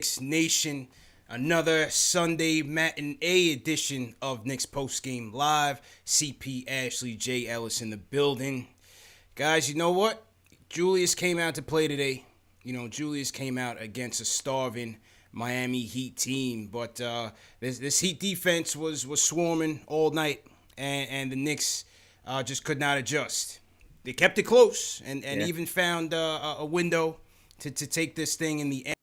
Knicks Nation, another Sunday matinee edition of Knicks Post Game Live. CP Ashley, J. Ellis in the building. Guys, you know what? Julius came out to play today. Julius came out against a starving Miami Heat team, but this Heat defense was swarming all night, and the Knicks just could not adjust. They kept it close and even found a window to take this thing in the end.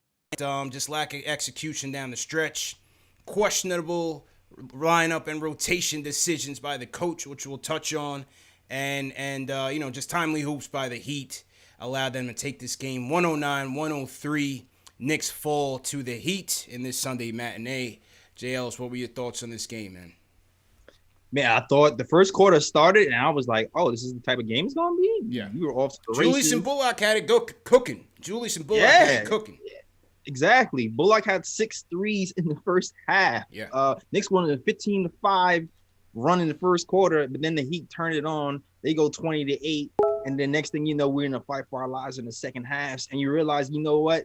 Just lack of execution down the stretch. Questionable lineup and rotation decisions by the coach, which we'll touch on. And just timely hoops by the Heat allowed them to take this game 109-103. Knicks fall to the Heat in this Sunday matinee. JLs, what were your thoughts on this game, man? Man, I thought the first quarter started, and I was like, oh, this is the type of game it's going to be? Yeah. You were off to the Julius races. and Bullock had it cooking. Had it cooking. Yeah, exactly. Bullock had 6 threes in the first half. Yeah. Knicks won a 15-5 run in the first quarter, but then the Heat turned it on. They go 20-8, and then next thing you know, we're in a fight for our lives in the second half, and you realize, you know what?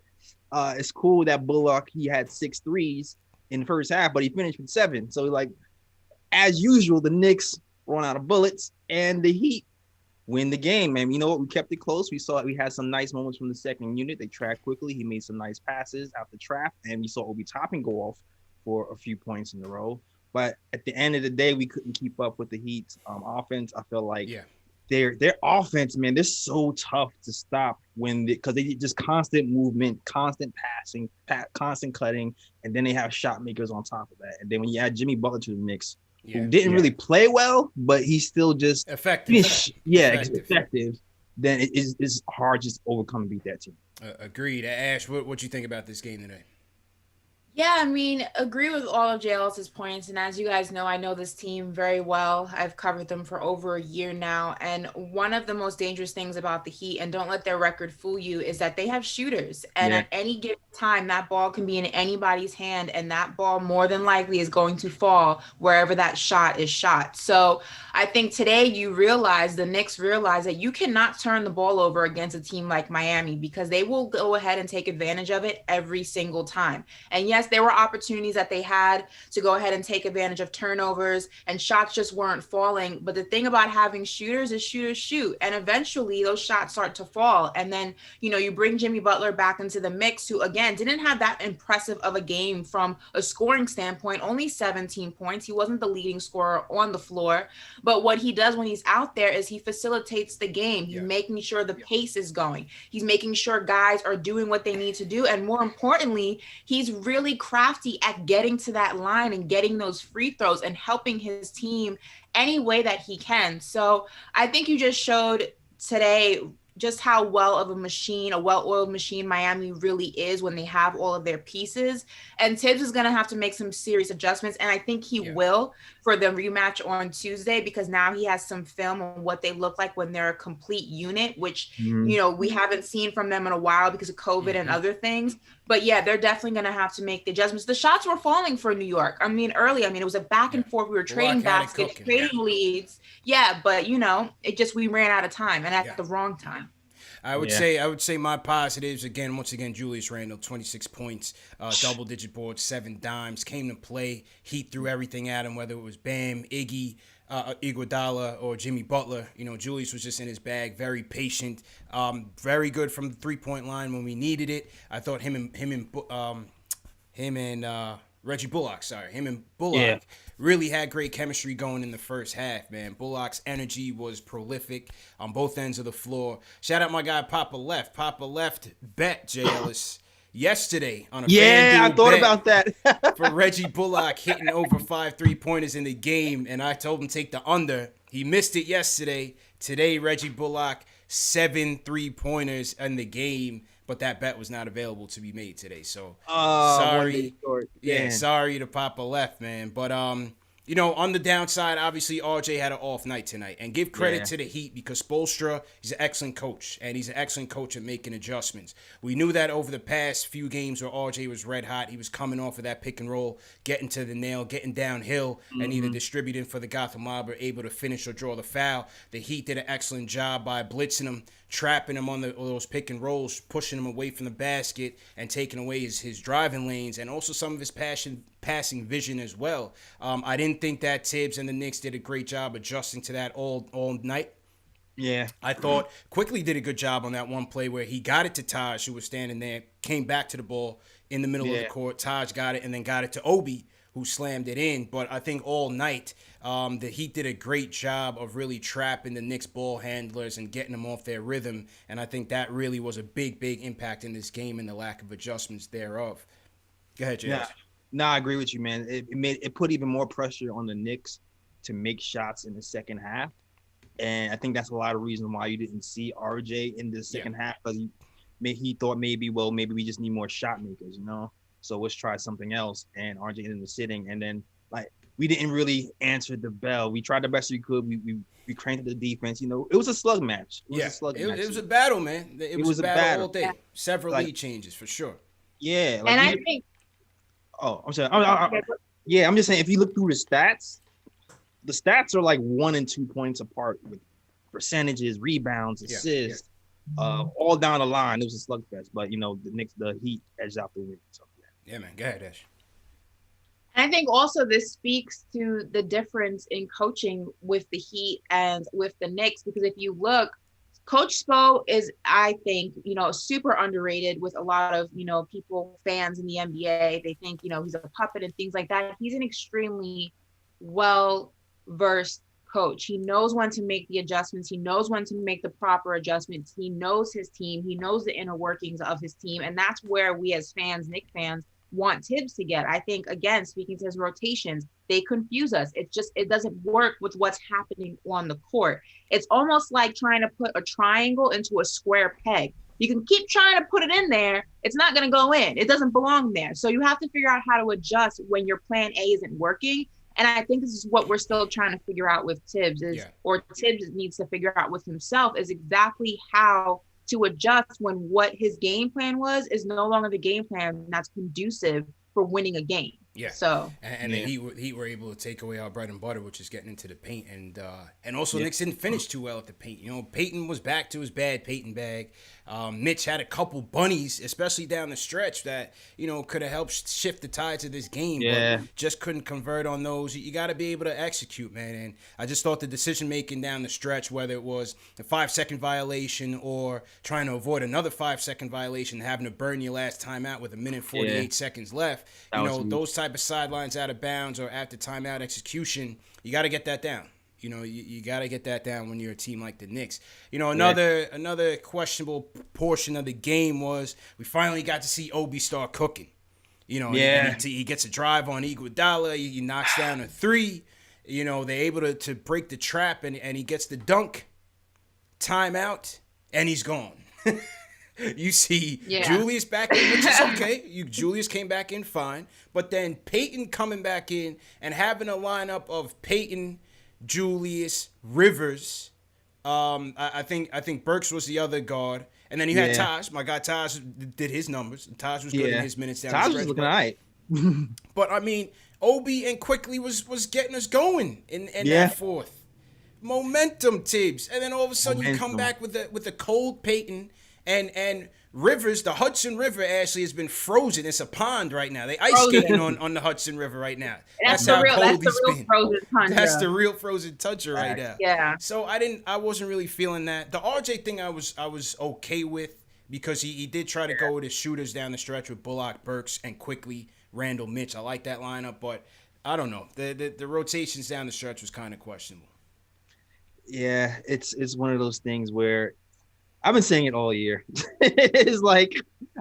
It's cool that Bullock, he had 6 threes in the first half, but he finished with 7. So, like, as usual, the Knicks run out of bullets, and the Heat win the game. And you know what? We kept it close. We had some nice moments from the second unit. They tracked quickly. He made some nice passes out the trap, and we saw Obi Toppin go off for a few points in a row. But at the end of the day, we couldn't keep up with the Heat's offense. I feel like their offense, man, they're so tough to stop because they just constant movement, constant passing, constant cutting, and then they have shot makers on top of that. And then when you add Jimmy Butler to the mix, who didn't really play well, but he's still just effective. Effective. Then it's hard just to overcome and beat that team. Agreed. Ash, what you think about this game today? Yeah, I mean, agree with all of JLS's points. And as you guys know, I know this team very well. I've covered them for over a year now. And one of the most dangerous things about the Heat, and don't let their record fool you, is that they have shooters. And at any given time, that ball can be in anybody's hand. And that ball more than likely is going to fall wherever that shot is shot. So I think today the Knicks realize that you cannot turn the ball over against a team like Miami, because they will go ahead and take advantage of it every single time. And yes, there were opportunities that they had to go ahead and take advantage of turnovers, and shots just weren't falling. But the thing about having shooters is shooters shoot, and eventually those shots start to fall. And then, you bring Jimmy Butler back into the mix, who again didn't have that impressive of a game from a scoring standpoint, only 17 points. He wasn't the leading scorer on the floor, but what he does when he's out there is he facilitates the game. He's making sure the pace is going. He's making sure guys are doing what they need to do. And more importantly, he's really crafty at getting to that line and getting those free throws and helping his team any way that he can. So I think you just showed today just how well-oiled machine Miami really is when they have all of their pieces. And Tibbs is going to have to make some serious adjustments, and I think he will for the rematch on Tuesday, because now he has some film on what they look like when they're a complete unit, which, we haven't seen from them in a while because of COVID and other things. But yeah, they're definitely going to have to make the adjustments. The shots were falling for New York. It was a back and forth. We were trading baskets, trading leads. Yeah, but we ran out of time, and at the wrong time. I would say my positives once again, Julius Randle, 26 points, double-digit boards, 7 dimes, came to play. Heat threw everything at him, whether it was Bam, Iggy, Iguodala, or Jimmy Butler. Julius was just in his bag, very patient, very good from the 3-point line when we needed it. I thought him and Reggie Bullock, really had great chemistry going in the first half, man. Bullock's energy was prolific on both ends of the floor. Shout out my guy Papa Left. Papa Left bet J. Ellis yesterday on a I thought about that. for Reggie Bullock hitting over 5 3-pointers in the game, and I told him take the under. He missed it yesterday. Today, Reggie Bullock, 7 3-pointers in the game. But that bet was not available to be made today. So sorry. Sorry to Papa Left, man. But on the downside, obviously RJ had an off night tonight. And give credit to the Heat, because Spoelstra, he's an excellent coach. And he's an excellent coach at making adjustments. We knew that over the past few games where RJ was red hot. He was coming off of that pick and roll, getting to the nail, getting downhill, and either distributing for the Gotham Mob or able to finish or draw the foul. The Heat did an excellent job by blitzing him, trapping him on those pick and rolls, pushing him away from the basket and taking away his driving lanes, and also some of his passing vision as well. I didn't think that Tibbs and the Knicks did a great job adjusting to that all night. Yeah. I thought Quickly did a good job on that one play where he got it to Taj, who was standing there, came back to the ball in the middle of the court. Taj got it and then got it to Obi, who slammed it in. But I think all night, the Heat did a great job of really trapping the Knicks ball handlers and getting them off their rhythm. And I think that really was a big impact in this game and the lack of adjustments thereof. Go ahead, James. Yeah. I agree with you, man. It put even more pressure on the Knicks to make shots in the second half. And I think that's a lot of reason why you didn't see RJ in the second half, because he thought maybe we just need more shot makers, you know? So let's try something else. And RJ ended up sitting. And then, like, we didn't really answer the bell. We tried the best we could. We cranked the defense. You know, it was a slug match. It was a battle, man. It was a battle all day. Several lead changes, for sure. Yeah. Like, and I think... Oh, I'm sorry. I'm just saying, if you look through the stats are like 1 and 2 points apart with percentages, rebounds, assists, all down the line. It was a slugfest, but you know, the Heat edged out the win. So yeah, man. Go ahead, Ash. I think also this speaks to the difference in coaching with the Heat and with the Knicks, because if you look, Coach Spo is, I think, you know, super underrated with a lot of, you know, people, fans in the NBA. They think, you know, he's a puppet and things like that. He's an extremely well-versed coach. He knows when to make the adjustments. He knows when to make the proper adjustments. He knows his team. He knows the inner workings of his team. And that's where we as fans, Knicks fans, want Tibbs to get. I think, again, speaking to his rotations, they confuse us. It doesn't work with what's happening on the court. It's almost like trying to put a triangle into a square peg. You can keep trying to put it in there. It's not going to go in. It doesn't belong there. So you have to figure out how to adjust when your plan A isn't working. And I think this is what we're still trying to figure out with Tibbs or Tibbs needs to figure out with himself, is exactly how to adjust when what his game plan was is no longer the game plan that's conducive for winning a game. Yeah. So and then he were able to take away our bread and butter, which is getting into the paint, and also Knicks didn't finish too well at the paint. You know, Peyton was back to his bad Peyton bag. Mitch had a couple bunnies, especially down the stretch, that, you know, could have helped shift the tides of this game, but just couldn't convert on those. You got to be able to execute, man. And I just thought the decision making down the stretch, whether it was a 5-second violation or trying to avoid another 5-second violation, having to burn your last timeout with 1:48 seconds left, you know, those type of sidelines out of bounds or after timeout execution, you got to get that down. You know, you got to get that down when you're a team like the Knicks. You know, another questionable portion of the game was we finally got to see Obi start cooking. You know, he gets a drive on Iguodala. He knocks down a three. You know, they're able to break the trap, and he gets the dunk, timeout, and he's gone. You see Julius back in, which is okay. Julius came back in fine. But then Peyton coming back in and having a lineup of Peyton, Julius, Rivers. I think Burks was the other guard. And then you had Taj. My guy Taj did his numbers. Taj was good in his minutes down the stretch. Taj was looking all right. But, I mean, Obi and Quickly was getting us going in that fourth. Momentum, Tibbs. And then all of a sudden you come back with the cold Peyton and Rivers, the Hudson River actually has been frozen. It's a pond right now. They ice skating on the Hudson River right now. That's how cold he's been. Frozen tundra. That's the real frozen tundra right now. Yeah. So I wasn't really feeling that. The RJ thing I was okay with, because he did try to go with his shooters down the stretch with Bullock, Burks, and Quickly, Randle, Mitch. I like that lineup, but I don't know. The rotations down the stretch was kind of questionable. Yeah, it's one of those things where I've been saying it all year. It's like,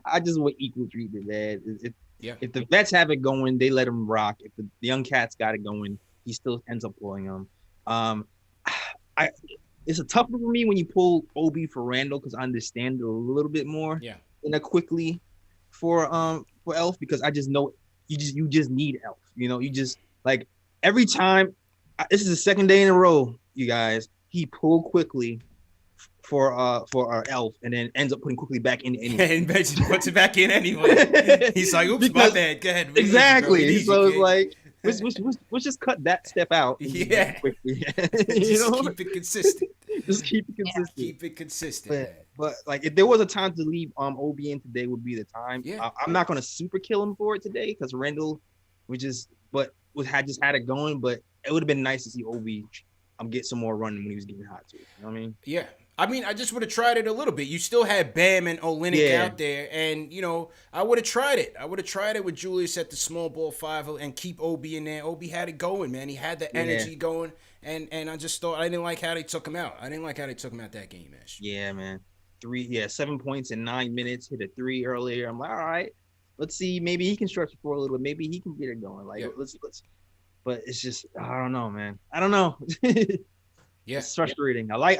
I just want equal treatment, man. If the vets have it going, they let them rock. If the young cats got it going, he still ends up pulling them. It's a tougher for me when you pull Obi for Randle, because I understand it a little bit more than a Quickly for Elf, because I just know you just need Elf. You know, you just, like, every time. This is the second day in a row, you guys. He pulled Quickly for our Elf, and then ends up putting Quickly back in anyway. And Reggie puts it back in anyway. He's like, "Oops, my bad. Go ahead." Exactly. So it's like, let's just cut that step out. Yeah. Quickly. Just keep it consistent. Just keep it consistent. Keep it consistent. But like, if there was a time to leave Obi in today, would be the time. Yeah. I'm not gonna super kill him for it today because Randle, had just had it going. But it would have been nice to see Obi get some more running when he was getting hot too. You know what I mean? Yeah. I mean, I just would have tried it a little bit. You still had Bam and Olynyk out there, and I would have tried it. I would have tried it with Julius at the small ball 5 and keep Obi in there. Obi had it going, man. He had the energy going, and I just thought I didn't like how they took him out. I didn't like how they took him out that game, Ash. Yeah, man. 7 points in 9 minutes. Hit a 3 earlier. I'm like, all right, let's see. Maybe he can stretch it for a little bit. Maybe he can get it going. Like, let's. But it's just, I don't know, man. I don't know. Yeah, it's frustrating. I like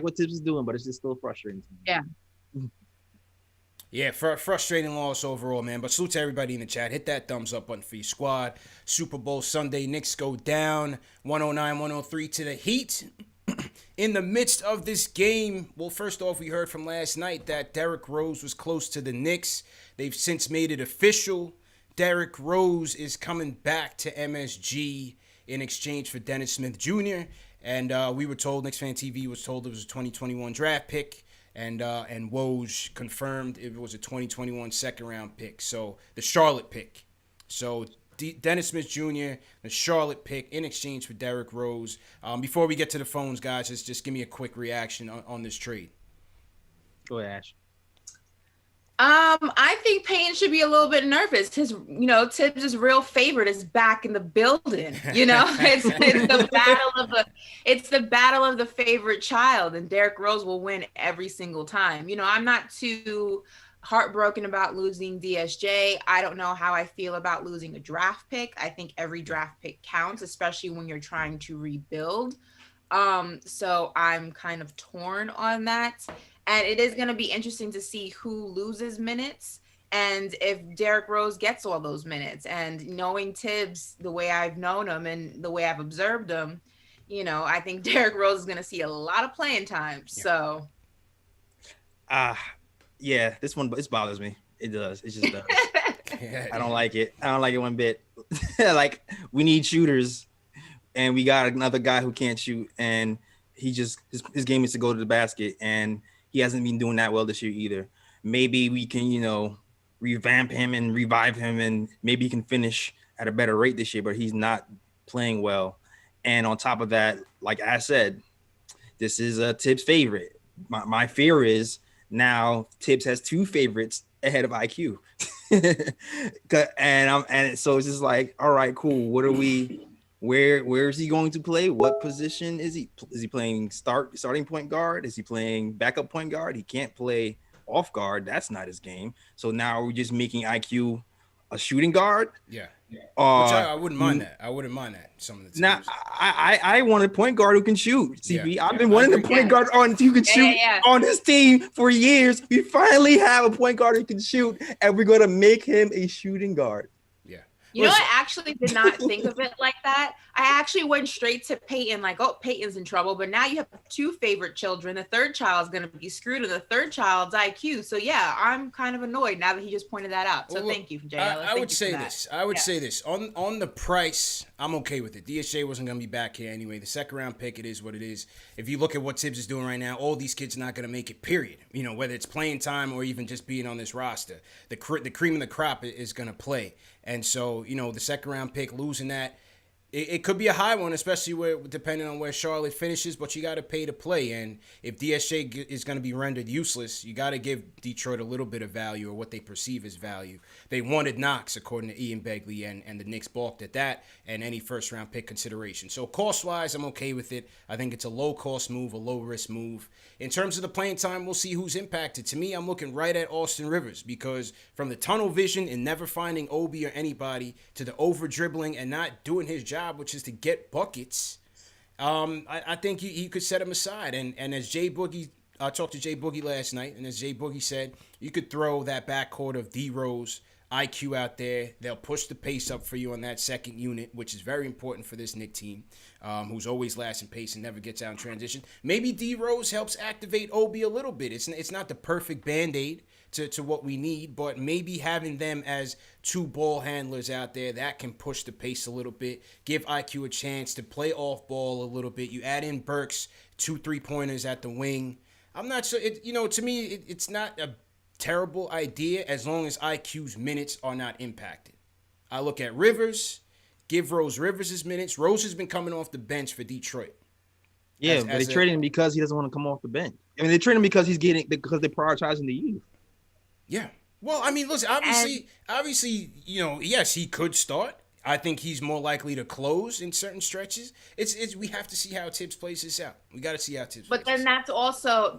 what Tibbs is doing, but it's just still frustrating to me. Yeah. Yeah, frustrating loss overall, man. But salute to everybody in the chat. Hit that thumbs up button for your squad. Super Bowl Sunday, Knicks go down 109-103 to the Heat. In the midst of this game, well, first off, we heard from last night that Derrick Rose was close to the Knicks. They've since made it official. Derrick Rose is coming back to MSG in exchange for Dennis Smith Jr., and we were told, KnicksFanTV was told it was a 2021 draft pick, and Woj confirmed it was a 2021 second-round pick, so the Charlotte pick. So Dennis Smith Jr., the Charlotte pick in exchange for Derrick Rose. Before we get to the phones, guys, just give me a quick reaction on this trade. Go ahead, Ash. I think Payne should be a little bit nervous. Tibbs' real favorite is back in the building. It's the battle of the favorite child, and Derrick Rose will win every single time. I'm not too heartbroken about losing DSJ. I don't know how I feel about losing a draft pick. I think every draft pick counts, especially when you're trying to rebuild. So I'm kind of torn on that. And it is going to be interesting to see who loses minutes and if Derrick Rose gets all those minutes. And knowing Tibbs the way I've known him and the way I've observed him, I think Derrick Rose is going to see a lot of playing time. Yeah. So. Yeah, this bothers me. It does. It just does. I don't like it. I don't like it one bit. Like, we need shooters, and we got another guy who can't shoot, and his game is to go to the basket, and he hasn't been doing that well this year either. Maybe we can, revamp him and revive him, and maybe he can finish at a better rate this year, but he's not playing well. And on top of that, like I said, this is a Tibbs favorite. My fear is now Tibbs has 2 favorites ahead of IQ. and so it's just like, all right, cool. What are we? Where is he going to play? What position is he? Is he playing starting point guard? Is he playing backup point guard? He can't play off guard. That's not his game. So now we're just making IQ a shooting guard. Yeah. Which I wouldn't mind that. I wouldn't mind that. Some of the teams. Now I want a point guard who can shoot. CP, I've been wanting a point guard who can shoot on this team for years. We finally have a point guard who can shoot, and we're gonna make him a shooting guard. I actually did not think of it like that. I actually went straight to Peyton, like, oh, Peyton's in trouble. But now you have 2 favorite children. The third child is going to be screwed, and the third child's IQ. So, yeah, I'm kind of annoyed now that he just pointed that out. So, thank you, Jay. I would say this. Say this. On the price, I'm okay with it. DSJ wasn't going to be back here anyway. The second-round pick, it is what it is. If you look at what Tibbs is doing right now, all these kids are not going to make it, period. Whether it's playing time or even just being on this roster. The cream of the crop is going to play. And so, the second round pick, losing that, it could be a high one, especially depending on where Charlotte finishes, but you got to pay to play. And if DSJ is going to be rendered useless, you got to give Detroit a little bit of value, or what they perceive as value. They wanted Knox, according to Ian Begley, and the Knicks balked at that and any first-round pick consideration. So cost-wise, I'm okay with it. I think it's a low-cost move, a low-risk move. In terms of the playing time, we'll see who's impacted. To me, I'm looking right at Austin Rivers, because from the tunnel vision and never finding Obi or anybody to the over-dribbling and not doing his job, which is to get buckets, I think he could set him aside. And as Jay Boogie, I talked to Jay Boogie last night, and as Jay Boogie said, you could throw that backcourt of D Rose, IQ out there. They'll push the pace up for you on that second unit, which is very important for this Knicks team, who's always last in pace and never gets out in transition. Maybe D Rose helps activate Obi a little bit. It's not the perfect Band-Aid to what we need, but maybe having them as 2 ball handlers out there, that can push the pace a little bit, give IQ a chance to play off ball a little bit. You add in Burks, 2 3-pointers at the wing. I'm not sure. To me, it's not a terrible idea as long as IQ's minutes are not impacted. I look at Rivers, give Rivers his minutes. Rose has been coming off the bench for Detroit. Yeah, but they traded him because he doesn't want to come off the bench. I mean, they traded him because because they're prioritizing the youth. Yeah. Well, I mean, listen, obviously, yes, he could start. I think he's more likely to close in certain stretches. We have to see how Tibbs plays this out. We got to see how Tibbs. But then that also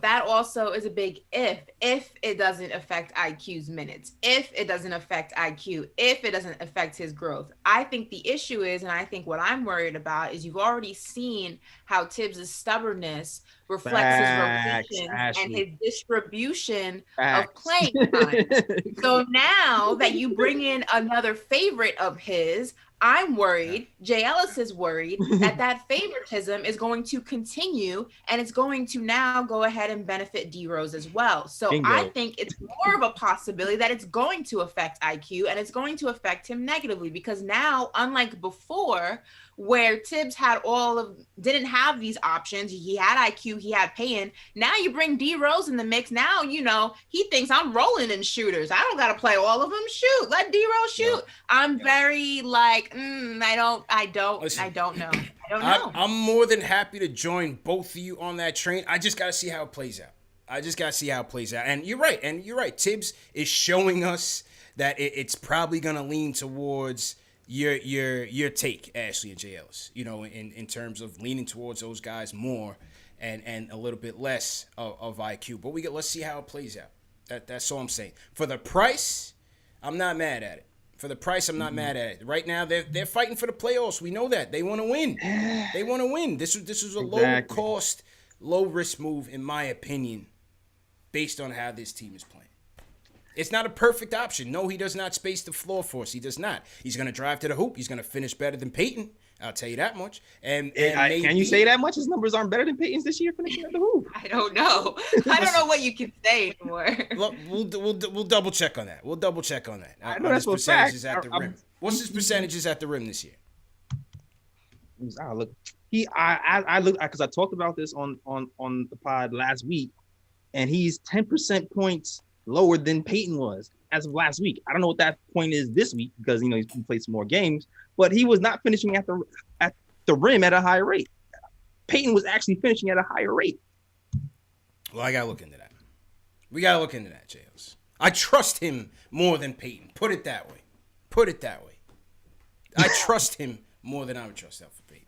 is a big if it doesn't affect IQ's minutes, if it doesn't affect IQ, if it doesn't affect his growth. I think the issue is, and I think what I'm worried about is you've already seen how Tibbs' stubbornness reflects his rotation and his distribution of playing time. So now that you bring in another favorite of his, I'm worried, Jay Ellis is worried that favoritism is going to continue and it's going to now go ahead and benefit D Rose as well. So Bingo. I think it's more of a possibility that it's going to affect IQ and it's going to affect him negatively because now, unlike before, where Tibbs didn't have these options. He had IQ, he had Payton. Now you bring D Rose in the mix. Now, he thinks I'm rolling in shooters. I don't got to play all of them. Shoot, let D Rose shoot. No. I'm very I don't know. I'm more than happy to join both of you on that train. I just got to see how it plays out. And you're right. Tibbs is showing us that it's probably going to lean towards your take, Ashley and Jay Ellis, in terms of leaning towards those guys more and a little bit less of IQ. But let's see how it plays out. That's all I'm saying. For the price, I'm not mad at it. Mad at it. Right now, they're fighting for the playoffs. We know that. They want to win. This was a low-cost, low-risk move, in my opinion, based on how this team is playing. It's not a perfect option. No, he does not space the floor for us. He does not. He's going to drive to the hoop. He's going to finish better than Payton. I'll tell you that much. And can you say that much? His numbers aren't better than Payton's this year finishing at the hoop. I don't know. I don't know what you can say anymore. Look, we'll double check on that. I know that's what percentages at the rim. What's his percentages at the rim this year? I look. I look because I talked about this on the pod last week, and he's 10% points lower than Payton was as of last week. I don't know what that point is this week because he's played some more games, but he was not finishing at the rim at a higher rate. Payton was actually finishing at a higher rate. Well, I gotta look into that. We gotta look into that, Jails. I trust him more than Payton. Put it that way. I trust him more than I would trust Alfred Payton.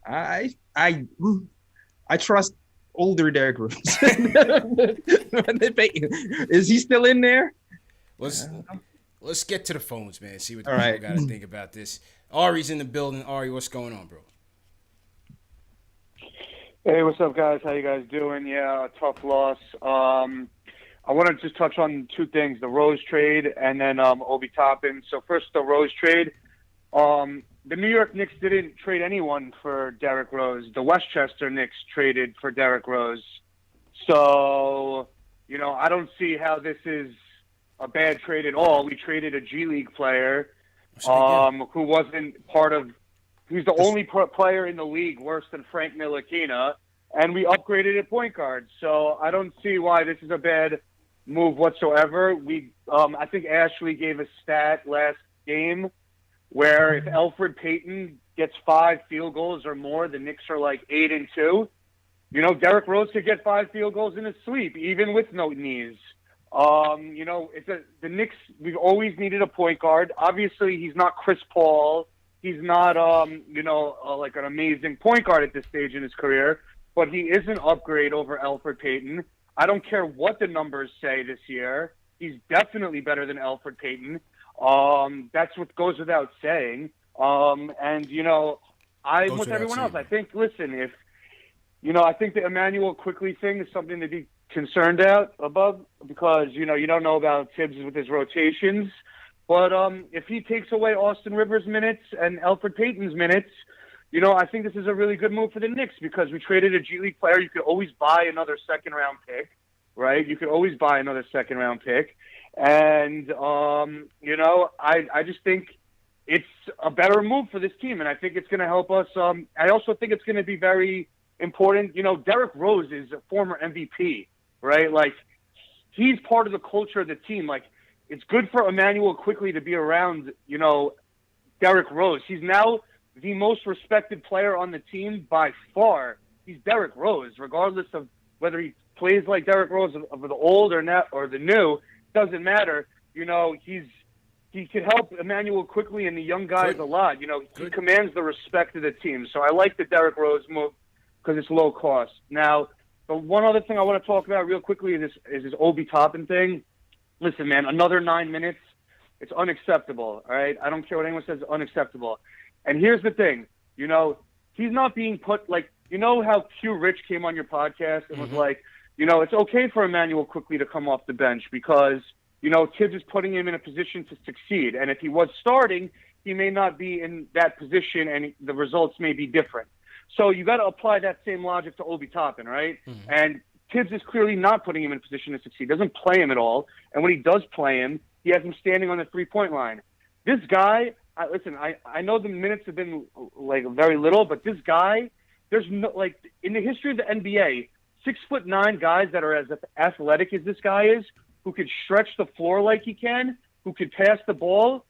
I trust older Derrick Rose. Is he still in there? Let's get to the phones, man. See what the people got to think about this. Ari's in the building. Ari, what's going on, bro? Hey, what's up, guys? How you guys doing? Yeah, tough loss. I want to just touch on two things: the Rose trade and then Obi Toppin. So first, the Rose trade. The New York Knicks didn't trade anyone for Derrick Rose. The Westchester Knicks traded for Derrick Rose. So, I don't see how this is a bad trade at all. We traded a G League player who wasn't part of – he's the only player in the league worse than Frank Ntilikina, and we upgraded at point guard. So I don't see why this is a bad move whatsoever. I think Ashley gave a stat last game where if Elfrid Payton gets 5 field goals or more, the Knicks are like 8-2. Derrick Rose could get 5 field goals in his sleep, even with no knees. The Knicks, we've always needed a point guard. Obviously, he's not Chris Paul. He's not, like an amazing point guard at this stage in his career, but he is an upgrade over Elfrid Payton. I don't care what the numbers say this year. He's definitely better than Elfrid Payton. That's what goes without saying. I'm with everyone else. I think, listen, I think the Emmanuel Quickly thing is something to be concerned above because, you don't know about Tibbs with his rotations. But if he takes away Austin Rivers' minutes and Elfrid Payton's minutes, I think this is a really good move for the Knicks because we traded a G League player. You could always buy another second-round pick, right? You could always buy another second-round pick. And, I just think it's a better move for this team, and I think it's going to help us. I also think it's going to be very important. You know, Derrick Rose is a former MVP, right? Like, he's part of the culture of the team. Like, it's good for Emmanuel Quickly to be around, you know, Derrick Rose. He's now the most respected player on the team by far. He's Derrick Rose, regardless of whether he plays like Derrick Rose of the old or not, or the new. Doesn't matter. You know, he could help Emmanuel Quickly and the young guys a lot. You know, he commands the respect of the team. So I like the Derrick Rose move because it's low cost. Now, the one other thing I want to talk about real quickly is this Obi Toppin thing. Listen, man, another 9 minutes. It's unacceptable, all right? I don't care what anyone says, it's unacceptable. And here's the thing, you know, he's not being put, like, you know how Q Rich came on your podcast and was like, you know, it's okay for Emmanuel Quickly to come off the bench because, you know, Tibbs is putting him in a position to succeed. And if he was starting, he may not be in that position and the results may be different. So you got to apply that same logic to Obi Toppin, right? And Tibbs is clearly not putting him in a position to succeed, doesn't play him at all. And when he does play him, he has him standing on the three-point line. This guy, listen, I know the minutes have been like very little, but this guy, there's no, like, in the history of the NBA, 6'9" guys that are as athletic as this guy is, who could stretch the floor like he can, who could pass the ball,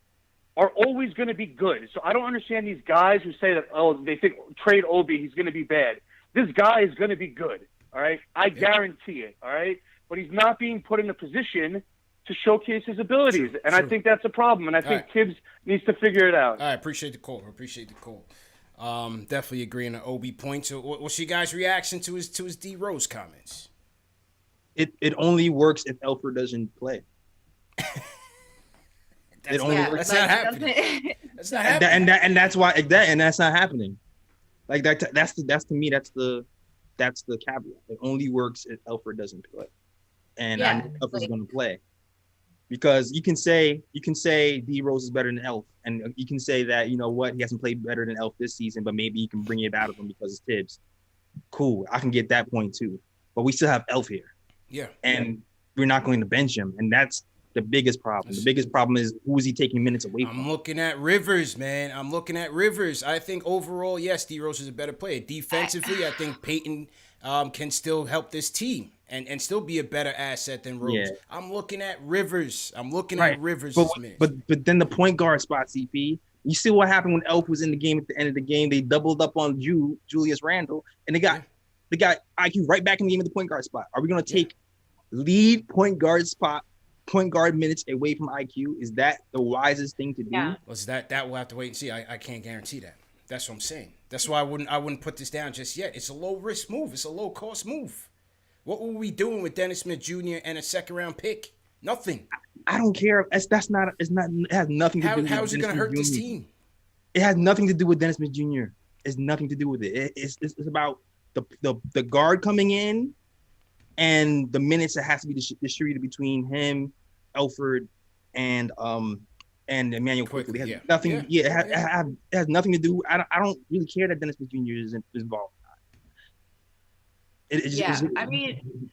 are always going to be good. So I don't understand these guys who say that, oh, they think trade Obi, he's going to be bad. This guy is going to be good, all right? I guarantee it, all right? But he's not being put in a position to showcase his abilities. I think that's a problem. And I think Tibbs needs to figure it out. All right, appreciate the call. Definitely agreeing on Obi point. So what's your guys' reaction to his D Rose comments? It only works if Elfrid doesn't play. That's not happening. That's not happening. And that's why that's not happening. Like that's to me that's the caveat. It only works if Elfrid doesn't play. And I know Elfrid's going to play. Because you can say D Rose is better than Elf, and you can say that, you know what, he hasn't played better than Elf this season, but maybe you can bring it out of him because it's Tibbs. Cool, I can get that point too. But we still have Elf here. Yeah. And we're not going to bench him, and that's the biggest problem. The biggest problem is who is he taking minutes away from? I'm looking at Rivers, man. I think overall, yes, D Rose is a better player. Defensively, I think Peyton can still help this team and still be a better asset than Rose. Yeah. I'm looking at Rivers. But then the point guard spot, CP. You see what happened when Elf was in the game at the end of the game? They doubled up on Julius Randle, and they got IQ right back in the game at the point guard spot. Are we going to take lead point guard minutes away from IQ? Is that the wisest thing to do? Yeah. Was that we'll have to wait and see. I can't guarantee that. That's what I'm saying. That's why I wouldn't put this down just yet. It's a low risk move. It's a low cost move. What were we doing with Dennis Smith Jr. and a second round pick? Nothing. I don't care. It has nothing to do. How is it going to hurt this team? It has nothing to do with Dennis Smith Jr. It's nothing to do with it. It's about the guard coming in and the minutes that has to be distributed between him, Elfrid, and Emmanuel Quickly. It has nothing. It has nothing to do. I don't really care that Dennis Smith Jr. is involved. I mean,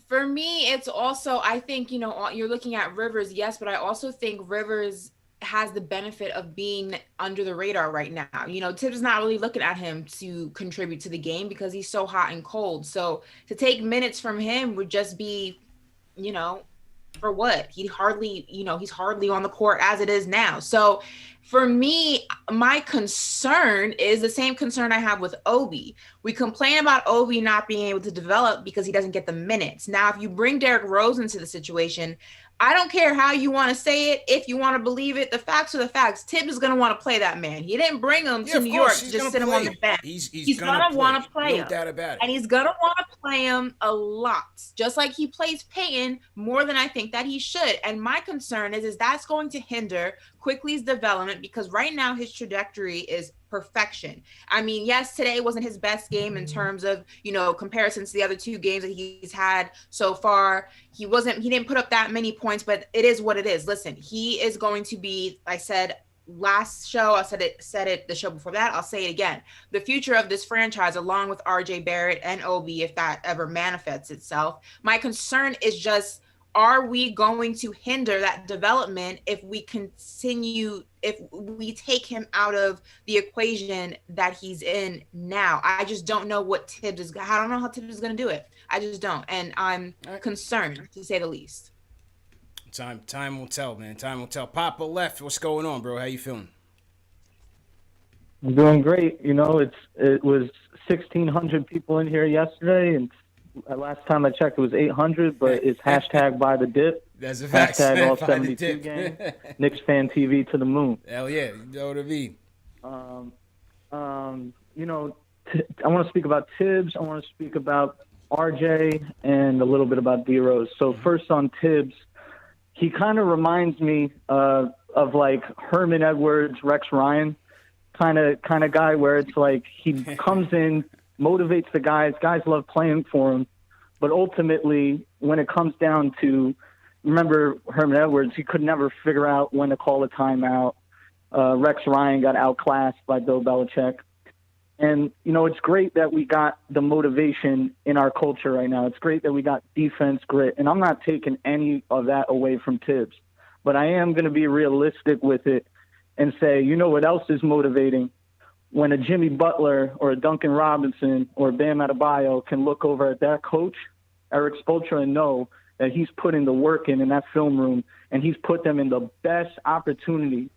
for me, it's also, I think, you know, you're looking at Rivers, yes, but I also think Rivers has the benefit of being under the radar right now. You know, Tibbs is not really looking at him to contribute to the game because he's so hot and cold. So to take minutes from him would just be, you know, for what? He's hardly on the court as it is now. So for me, my concern is the same concern I have with Obi. We complain about Obi not being able to develop because he doesn't get the minutes. Now, if you bring Derrick Rose into the situation, I don't care how you want to say it. If you want to believe it, the facts are the facts. Tibbs is going to want to play that man. He didn't bring him to New York to just sit him on the bench. He's going to want to play him. No doubt about it. And he's going to want to play him a lot, just like he plays Peyton more than I think that he should. And my concern is that's going to hinder Quickly's development because right now his trajectory is perfection. I mean, yes, today wasn't his best game in terms of, you know, comparisons to the other two games that he's had so far. He didn't put up that many points, but it is what it is. Listen, he is going to be, I said last show, I said it the show before that, I'll say it again. The future of this franchise, along with RJ Barrett and Obi, if that ever manifests itself. My concern is just are we going to hinder that development if we take him out of the equation that he's in now? I just don't know what Tibbs is. I don't know how Tibbs is going to do it. I just don't, and I'm concerned, to say the least. Time will tell, man. Time will tell. Papa left. What's going on, bro? How you feeling? I'm doing great. You know, it was 1,600 people in here yesterday, and last time I checked, it was 800. But it's hashtag by the dip. That's a fact. Hashtag all 72 game. KnicksFanTV to the moon. Hell yeah, you know what I mean. You know, I want to speak about Tibbs. I want to speak about RJ and a little bit about D Rose. So first on Tibbs. He kind of reminds me of like Herman Edwards, Rex Ryan kind of guy, where it's like he comes in, motivates the guys. Guys love playing for him. But ultimately, when it comes down to, remember Herman Edwards, he could never figure out when to call a timeout. Rex Ryan got outclassed by Bill Belichick. And, you know, it's great that we got the motivation in our culture right now. It's great that we got defense, grit. And I'm not taking any of that away from Tibbs. But I am going to be realistic with it and say, you know what else is motivating? When a Jimmy Butler or a Duncan Robinson or Bam Adebayo can look over at their coach, Eric Spoelstra, and know that he's putting the work in that film room, and he's put them in the best opportunity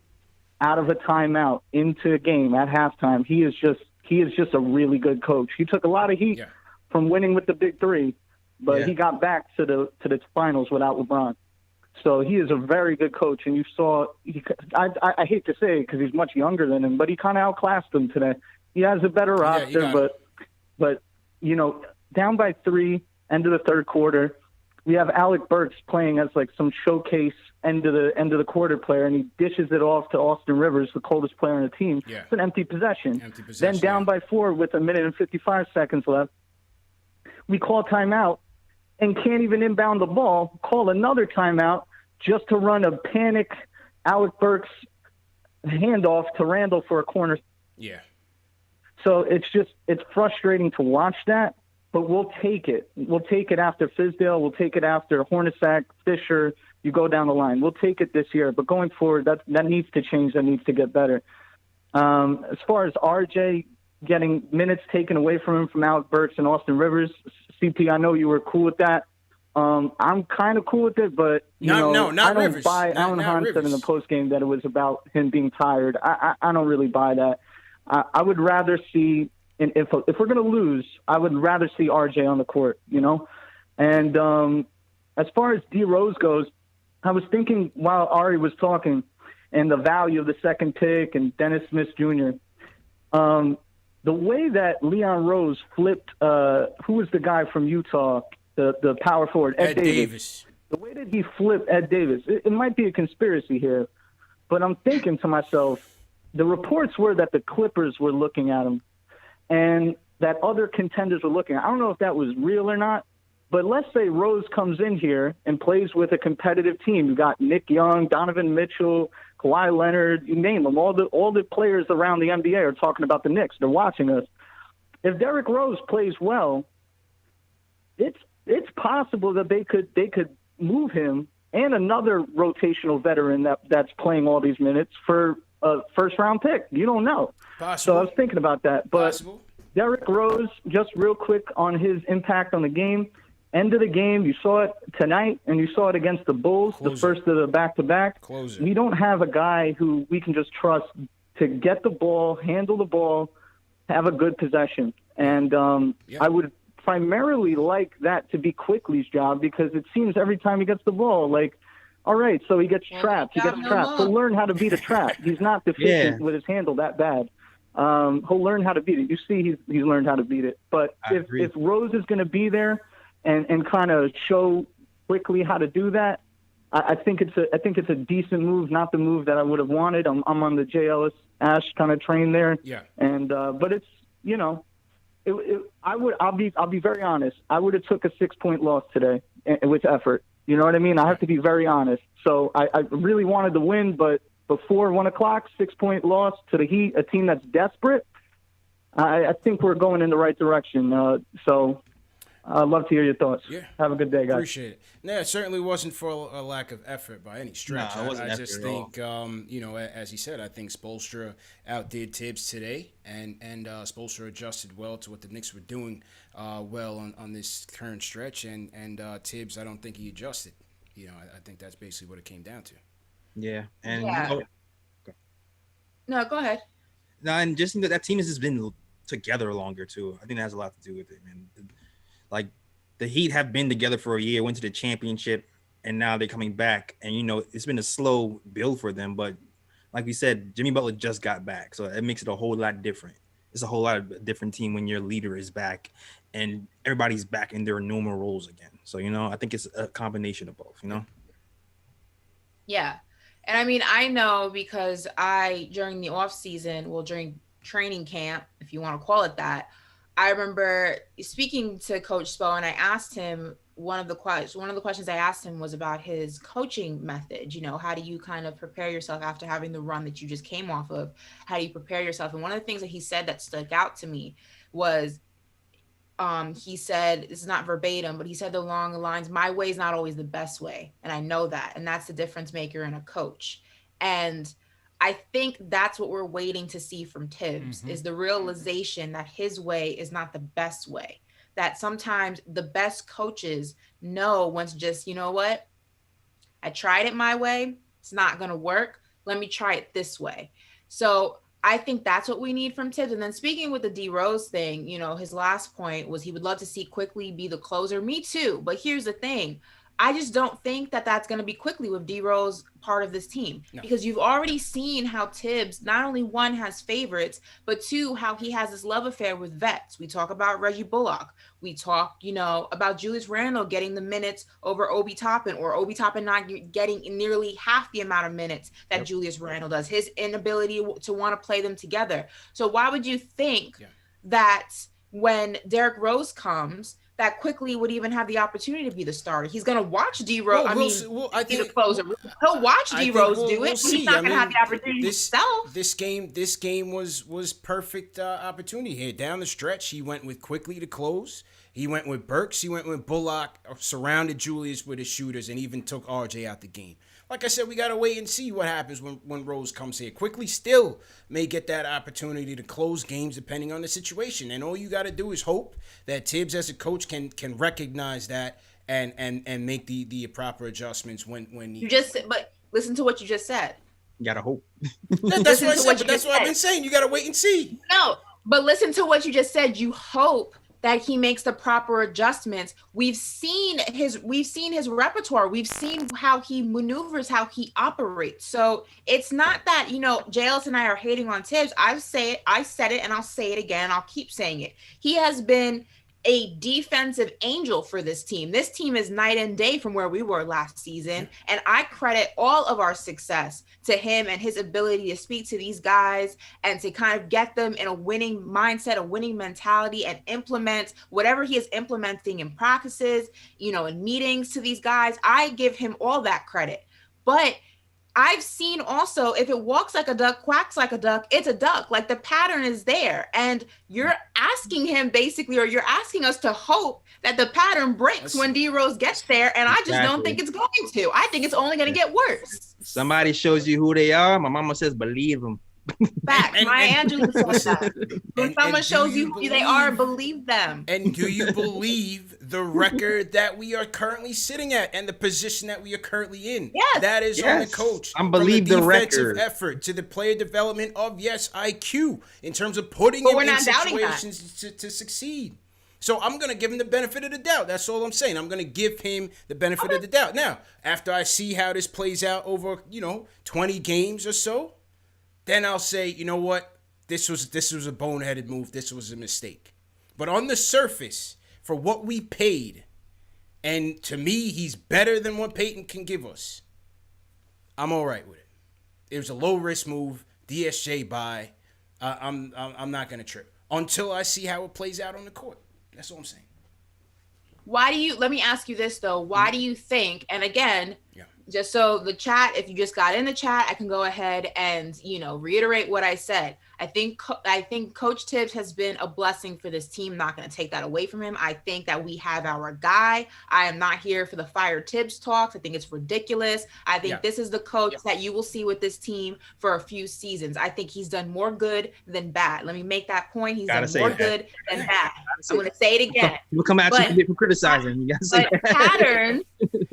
out of a timeout into a game at halftime. He is just a really good coach. He took a lot of heat from winning with the Big Three, but he got back to the finals without LeBron. So he is a very good coach, and you saw. I hate to say it because he's much younger than him, but he kind of outclassed him today. He has a better roster, but you know, down by 3, end of the third quarter, we have Alec Burks playing as like some showcase end of the quarter player, and he dishes it off to Austin Rivers, the coldest player on the team. Yeah. It's an empty possession. Then down by 4 with 1 minute and 55 seconds left, we call timeout and can't even inbound the ball, call another timeout just to run a panic Alec Burks handoff to Randle for a corner. Yeah. So it's frustrating to watch that, but we'll take it. We'll take it after Fizdale. We'll take it after Hornacek, Fisher. You go down the line. We'll take it this year. But going forward, that needs to change. That needs to get better. As far as RJ getting minutes taken away from him from Alec Burks and Austin Rivers, CP, I know you were cool with that. I'm kind of cool with it, but I don't Rivers. buy. Alan Hahn said in the postgame that it was about him being tired. I don't really buy that. I would rather see, if we're going to lose, I would rather see RJ on the court, you know? And as far as D Rose goes, I was thinking while Ari was talking and the value of the second pick and Dennis Smith Jr., the way that Leon Rose flipped, who was the guy from Utah, the power forward, Ed Davis. The way that he flipped Ed Davis, it might be a conspiracy here, but I'm thinking to myself, the reports were that the Clippers were looking at him and that other contenders were looking. I don't know if that was real or not, but let's say Rose comes in here and plays with a competitive team. You got Nick Young, Donovan Mitchell, Kawhi Leonard, you name them. All the players around the NBA are talking about the Knicks. They're watching us. If Derrick Rose plays well, it's possible that they could move him and another rotational veteran that's playing all these minutes for a first-round pick. You don't know. Possible. So I was thinking about that. But Possible. Derrick Rose, just real quick on his impact on the game. End of the game, you saw it tonight, and you saw it against the Bulls, the first of the back-to-back. Closer. We don't have a guy who we can just trust to get the ball, handle the ball, have a good possession. And I would primarily like that to be Quickly's job because it seems every time he gets the ball, like, all right, so he gets trapped. He'll learn how to beat a trap. He's not deficient with his handle that bad. He'll learn how to beat it. You see he's learned how to beat it. But if Rose is going to be there and kind of show Quickly how to do that, I think it's a decent move, not the move that I would have wanted. I'm on the J. Ellis Ash kind of train there. Yeah. And but it's, you know, I'll be very honest. I would have took a 6-point loss today with effort. You know what I mean? I have to be very honest. So I really wanted to win, but before 1 o'clock, 6-point loss to the Heat, a team that's desperate. I think we're going in the right direction. So I'd love to hear your thoughts. Yeah. Have a good day, guys. Appreciate it. No, it certainly wasn't for a lack of effort by any stretch. No, it wasn't I effort just at all. think, as he said, I think Spoelstra outdid Tibbs today, and Spoelstra adjusted well to what the Knicks were doing well on this current stretch, and Tibbs, I don't think he adjusted. I think that's basically what it came down to. Yeah, and Yeah. No, go ahead. no, and just that team has just been together longer too. I think that has a lot to do with it, man. Like the Heat have been together for a year, went to the championship, and now they're coming back. And it's been a slow build for them, but like we said, Jimmy Butler just got back, so it makes it a whole lot different. It's a whole lot of different team when your leader is back and everybody's back in their normal roles again. So I think it's a combination of both. Yeah. And I mean, I know because during the off season, during training camp, if you want to call it that, I remember speaking to Coach Spo, and I asked him one of the questions I asked him was about his coaching method. How do you kind of prepare yourself after having the run that you just came off of? How do you prepare yourself? And one of the things that he said that stuck out to me was, he said, this is not verbatim, but he said along the lines, my way is not always the best way. And I know that. And that's the difference maker in a coach. And I think that's what we're waiting to see from Tibbs, is the realization that his way is not the best way. That sometimes the best coaches know when to just, you know what? I tried it my way. It's not going to work. Let me try it this way. So I think that's what we need from Tibbs. And then speaking with the D Rose thing, his last point was he would love to see Quickly be the closer. Me too. But here's the thing. I just don't think that that's going to be Quickly with D Rose part of this team, because you've already seen how Tibbs not only one has favorites, but two, how he has this love affair with vets. We talk about Reggie Bullock. We talk, about Julius Randle getting the minutes over Obi Toppin, or Obi Toppin not getting nearly half the amount of minutes that Julius Randle does, his inability to want to play them together. So why would you think that when Derrick Rose comes, that Quickly would even have the opportunity to be the starter? He's going to watch D Rose. I think the closer. He'll watch D Rose do it. But he's not going to have the opportunity himself. This game was perfect opportunity here. Down the stretch, he went with Quickly to close. He went with Burks. He went with Bullock. Surrounded Julius with his shooters, and even took RJ out the game. Like I said, we got to wait and see what happens when Rose comes here. Quickly still may get that opportunity to close games depending on the situation. And all you got to do is hope that Tibbs as a coach can recognize that and make the proper adjustments when you but listen to what you just said. You got to hope. That's what I said, but that's what I've been saying. You got to wait and see. No, but listen to what you just said. You hope that he makes the proper adjustments. We've seen his repertoire. We've seen how he maneuvers, how he operates. So it's not that, JLS and I are hating on Tibbs. I said it, and I'll say it again. I'll keep saying it. He has been a defensive angel for this team. This team is night and day from where we were last season. And I credit all of our success to him and his ability to speak to these guys and to kind of get them in a winning mindset, a winning mentality, and implement whatever he is implementing in practices, in meetings to these guys. I give him all that credit. But I've seen also, if it walks like a duck, quacks like a duck, it's a duck. Like, the pattern is there. And you're asking him basically, or you're asking us to hope that the pattern breaks when D Rose gets there. And I just don't think it's going to. I think it's only going to get worse. Somebody shows you who they are. My mama says, believe them. Fact. Maya Angelou says that. When someone shows you who they are, believe them. And do you believe the record that we are currently sitting at and the position that we are currently in? Yes. That is on the coach. I believe the defensive record. effort to the player development of, IQ in terms of putting him in situations to succeed. So I'm going to give him the benefit of the doubt. That's all I'm saying. I'm going to give him the benefit of the doubt. Now, after I see how this plays out over, 20 games or so, then I'll say, you know what? This was a boneheaded move. This was a mistake. But on the surface, for what we paid, and to me, he's better than what Peyton can give us, I'm all right with it. It was a low-risk move, DSJ buy. I'm not going to trip until I see how it plays out on the court. That's all I'm saying. Let me ask you this, though. Why do you think, and again, just so the chat, if you just got in the chat, I can go ahead and, reiterate what I said. I think Coach Tibbs has been a blessing for this team. Not going to take that away from him. I think that we have our guy. I am not here for the fire Tibbs talks. I think it's ridiculous. I think this is the coach that you will see with this team for a few seasons. I think he's done more good than bad. Let me make that point. He's done more good than bad. I'm going to say it again. We'll come at you for criticizing. You gotta say patterns,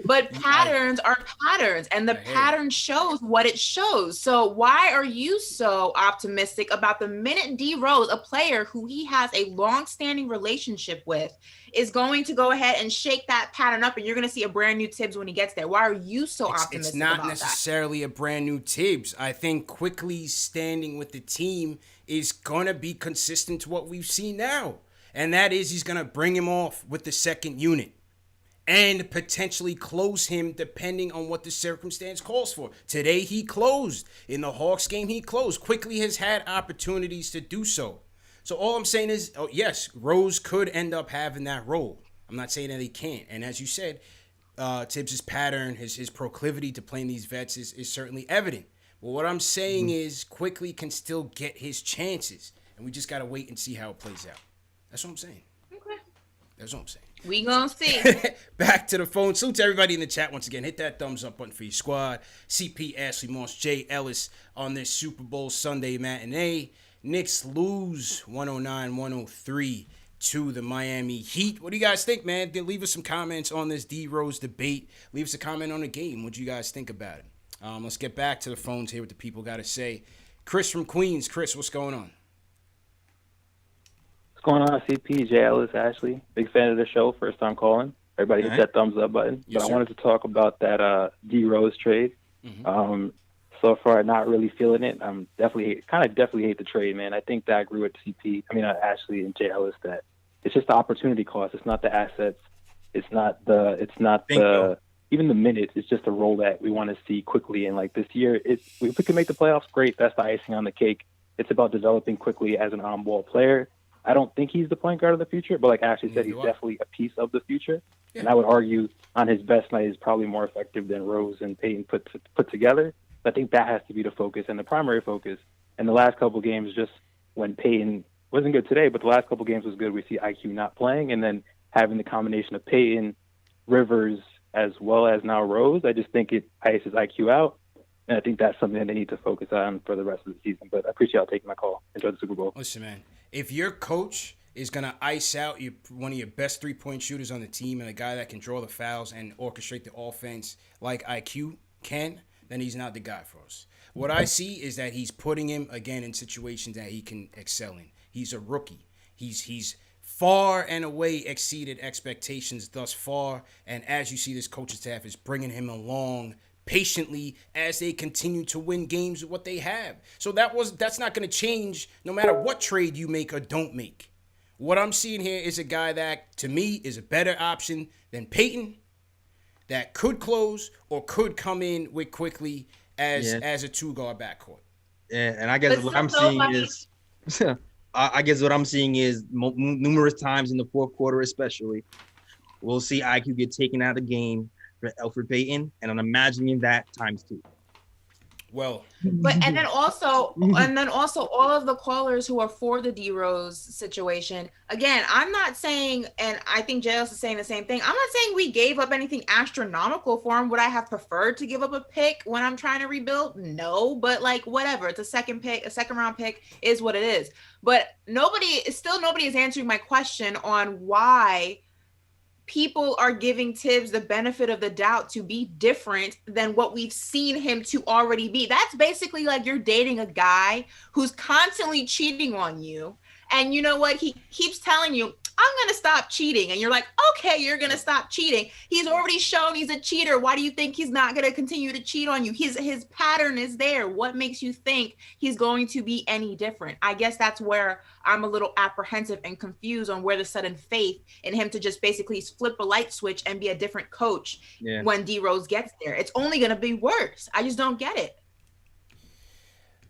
but patterns are patterns, and the pattern shows what it shows. So why are you so optimistic about the minute D Rose, a player who he has a long-standing relationship with, is going to go ahead and shake that pattern up, and you're going to see a brand new Tibbs when he gets there? Why are you so optimistic? It's not necessarily a brand new Tibbs. I think quickly standing with the team is going to be consistent to what we've seen now, and that is he's going to bring him off with the second unit and potentially close him depending on what the circumstance calls for. Today he closed. In the Hawks game he closed. Quickly has had opportunities to do so. So all I'm saying is, yes, Rose could end up having that role. I'm not saying that he can't. And as you said, Tibbs' pattern, his proclivity to playing these vets is certainly evident. But what I'm saying is Quickly can still get his chances. And we just got to wait and see how it plays out. That's what I'm saying. Okay. That's what I'm saying. We gonna see. Back to the phone. Salute to everybody in the chat once again. Hit that thumbs up button for your squad. CP, Ashley Moss, Jay Ellis on this Super Bowl Sunday matinee. Knicks lose 109-103 to the Miami Heat. What do you guys think, man? Leave us some comments on this D Rose debate. Leave us a comment on the game. What do you guys think about it? Let's get back to the phones, hear what the people got to say. Chris from Queens. Chris, what's going on? What's going on, CP, Jay Ellis, Ashley? Big fan of the show, first time calling. Everybody hit that thumbs up button. Yes, but I wanted to talk about that D Rose trade. So far, not really feeling it. I'm definitely hate the trade, man. I think that I agree with Ashley and Jay Ellis, that it's just the opportunity cost. It's not the assets. It's not even the minutes. It's just a role that we want to see quickly. And like this year, if we can make the playoffs, great. That's the icing on the cake. It's about developing quickly as an on-ball player. I don't think he's the point guard of the future, but like Ashley said, he's definitely a piece of the future. Yeah. And I would argue on his best night is probably more effective than Rose and Payton put together. I think that has to be the focus and the primary focus. And the last couple games, just when Payton wasn't good today, but the last couple games was good. We see IQ not playing, and then having the combination of Payton, Rivers, as well as now Rose, I just think it ices IQ out. And I think that's something that they need to focus on for the rest of the season. But I appreciate y'all taking my call. Enjoy the Super Bowl. Listen, man, if your coach is going to ice out one of your best three-point shooters on the team and a guy that can draw the fouls and orchestrate the offense like IQ can, then he's not the guy for us. What I see is that he's putting him, again, in situations that he can excel in. He's a rookie. He's far and away exceeded expectations thus far, and as you see, this coaching staff is bringing him along patiently as they continue to win games with what they have. So that's not going to change no matter what trade you make or don't make. What I'm seeing here is a guy that, to me, is a better option than Payton, that could close or could come in with Quickly as a two-guard backcourt. Yeah, and I guess what I'm seeing is numerous times in the fourth quarter, especially, we'll see IQ get taken out of the game for Elfrid Payton, and I'm imagining that times two. Well, and then also all of the callers who are for the D Rose situation. Again, I'm not saying, and I think JLS is saying the same thing. I'm not saying we gave up anything astronomical for him. Would I have preferred to give up a pick when I'm trying to rebuild? No, but like whatever. It's a second round pick is what it is. But nobody is answering my question on why people are giving Tibbs the benefit of the doubt to be different than what we've seen him to already be. That's basically like you're dating a guy who's constantly cheating on you. And you know what? He keeps telling you, I'm going to stop cheating. And you're like, okay, you're going to stop cheating. He's already shown he's a cheater. Why do you think he's not going to continue to cheat on you? His pattern is there. What makes you think he's going to be any different? I guess that's where I'm a little apprehensive and confused on where the sudden faith in him to just basically flip a light switch and be a different coach when D Rose gets there. It's only going to be worse. I just don't get it.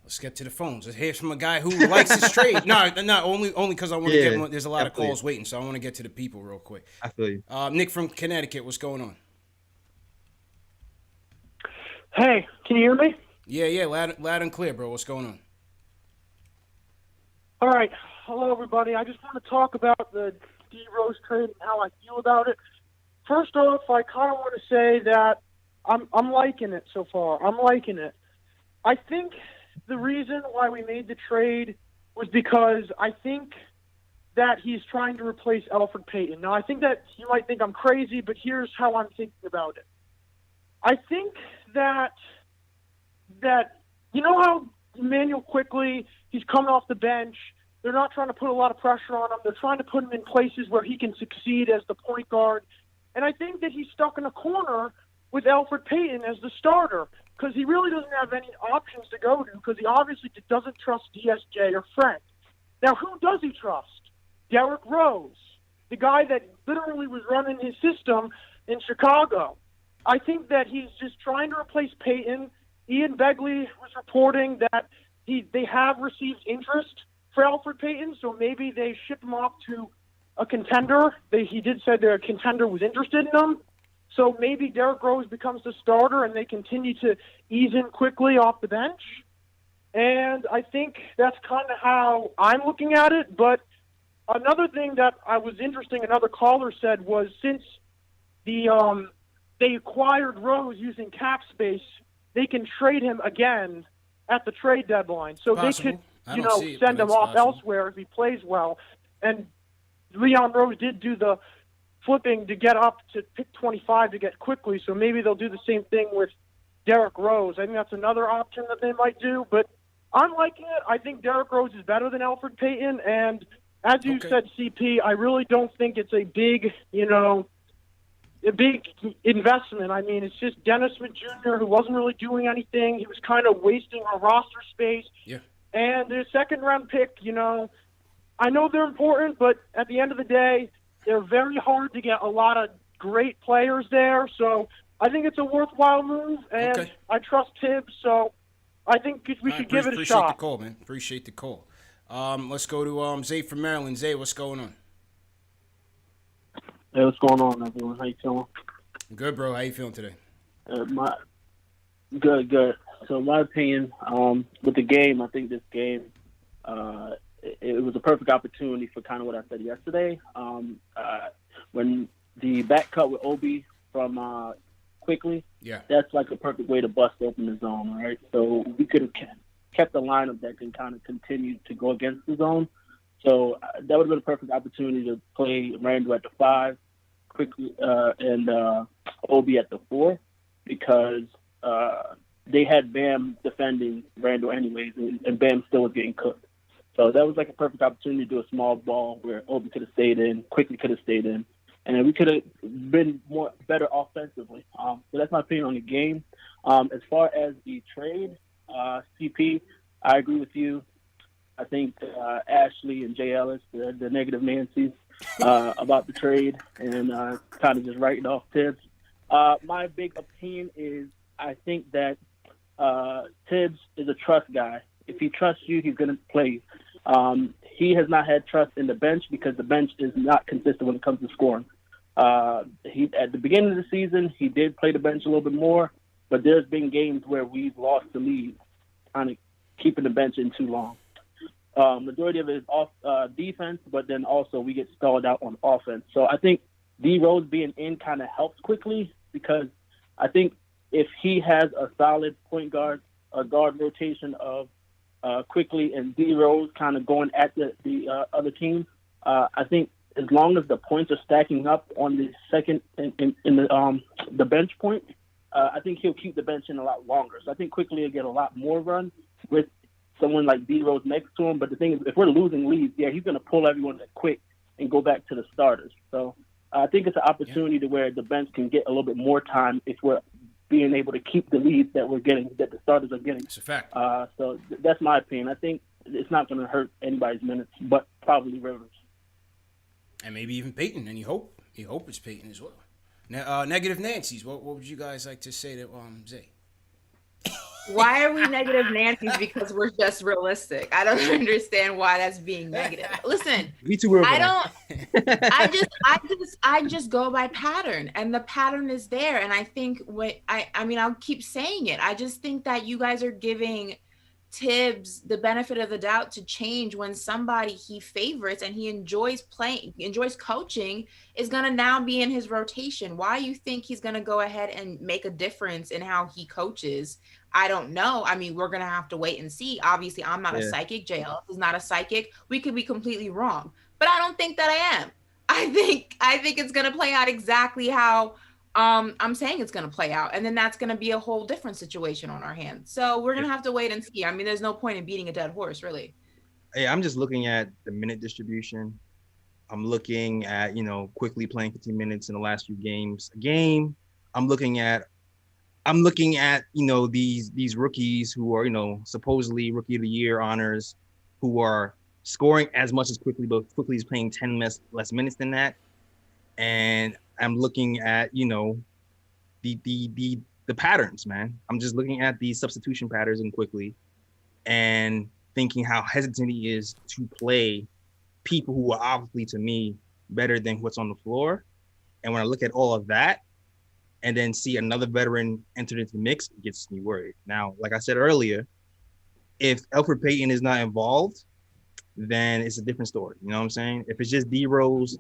Let's get to the phones. Let's hear from a guy who likes his trade. No, only because I want to get. There's a lot of calls waiting, so I want to get to the people real quick. I feel you. Nick from Connecticut, what's going on? Hey, can you hear me? Yeah, loud and clear, bro. What's going on? All right. Hello, everybody. I just want to talk about the D Rose trade and how I feel about it. First off, I kind of want to say that I'm liking it so far. I'm liking it. I think the reason why we made the trade was because I think that he's trying to replace Elfrid Payton. Now, I think that you might think I'm crazy, but here's how I'm thinking about it. I think that you know how Emmanuel Quickly, he's coming off the bench. They're not trying to put a lot of pressure on him. They're trying to put him in places where he can succeed as the point guard. And I think that he's stuck in a corner with Elfrid Payton as the starter because he really doesn't have any options to go to because he obviously doesn't trust DSJ or Frank. Now, who does he trust? Derrick Rose, the guy that literally was running his system in Chicago. I think that he's just trying to replace Payton. Ian Begley was reporting that they have received interest for Elfrid Payton, so maybe they ship him off to a contender. He did say their contender was interested in him. So maybe Derrick Rose becomes the starter and they continue to ease in quickly off the bench. And I think that's kind of how I'm looking at it. But another thing that I was interesting, another caller said, was since they acquired Rose using cap space, they can trade him again at the trade deadline. So Possible. They could, send him off elsewhere if he plays well. And Leon Rose did do the flipping to get up to pick 25 to get quickly. So maybe they'll do the same thing with Derrick Rose. I think that's another option that they might do. But I'm liking it. I think Derrick Rose is better than Elfrid Payton. And as you said, CP, I really don't think it's a big investment. I mean, it's just Dennis Smith Jr., who wasn't really doing anything. He was kind of wasting our roster space. Yeah. And their second-round pick, I know they're important, but at the end of the day, they're very hard to get a lot of great players there. So I think it's a worthwhile move, and I trust Tibbs, so I think we should give it a shot. Appreciate the call, man. Appreciate the call. Let's go to Zay from Maryland. Zay, what's going on? Hey, what's going on, everyone? How you feeling? Good, bro. How you feeling today? Good. So, in my opinion, with the game, I think this game, it was a perfect opportunity for kind of what I said yesterday. When the back cut with Obi from Quickly, that's like a perfect way to bust open the zone, right? So we could have kept the lineup that can kind of continue to go against the zone. So that would have been a perfect opportunity to play Randle at the 5, Quickly, and Obi at the 4, because they had Bam defending Randle anyways, and Bam still was getting cooked. So that was like a perfect opportunity to do a small ball where Obi could have stayed in, Quickly could have stayed in, and then we could have been better offensively. So that's my opinion on the game. As far as the trade, CP, I agree with you. I think Ashley and Jay Ellis, the negative Nancy's, about the trade and kind of just writing off Tibbs. My big opinion is I think that Tibbs is a trust guy. If he trusts you, he's going to play. He has not had trust in the bench because the bench is not consistent when it comes to scoring. At the beginning of the season, he did play the bench a little bit more, but there's been games where we've lost the lead, kind of keeping the bench in too long. Majority of it is off defense, but then also we get stalled out on offense. So I think D Rose being in kind of helps Quickly, because I think if he has a solid point guard, a guard rotation of Quickly and D Rose kind of going at the other team, I think as long as the points are stacking up on the second in the bench point, I think he'll keep the bench in a lot longer. So I think Quickly will get a lot more run with someone like D Rose next to him. But the thing is, if we're losing leads, he's going to pull everyone quick and go back to the starters. So I think it's an opportunity to where the bench can get a little bit more time if we're being able to keep the leads that we're getting, that the starters are getting. It's a fact. So that's my opinion. I think it's not going to hurt anybody's minutes, but probably Rivers. And maybe even Payton, and you hope it's Payton as well. Now, negative Nancy's, what would you guys like to say to Zay? Why are we negative Nancy's? Because we're just realistic. I don't understand why that's being negative. Listen, I just go by pattern, and the pattern is there. And I think I'll keep saying it. I just think that you guys are giving Tibbs the benefit of the doubt to change when somebody he favorites and he enjoys coaching is going to now be in his rotation. Why you think he's going to go ahead and make a difference in how he coaches? I don't know. I mean, we're going to have to wait and see. Obviously, I'm not a psychic. JL is not a psychic. We could be completely wrong, but I don't think that I am. I think it's going to play out exactly how I'm saying it's going to play out. And then that's going to be a whole different situation on our hands. So we're going to have to wait and see. I mean, there's no point in beating a dead horse, really. Hey, I'm just looking at the minute distribution. I'm looking at, quickly playing 15 minutes in the last few games. I'm looking at, these rookies who are, supposedly rookie of the year honors, who are scoring as much as Quickly, but Quickly is playing 10 less minutes than that. And I'm looking at, the patterns, man. I'm just looking at the substitution patterns and Quickly and thinking how hesitant he is to play people who are obviously, to me, better than what's on the floor. And when I look at all of that and then see another veteran entered into the mix, it gets me worried. Now, like I said earlier, if Elfrid Payton is not involved, then it's a different story. You know what I'm saying? If it's just D Rose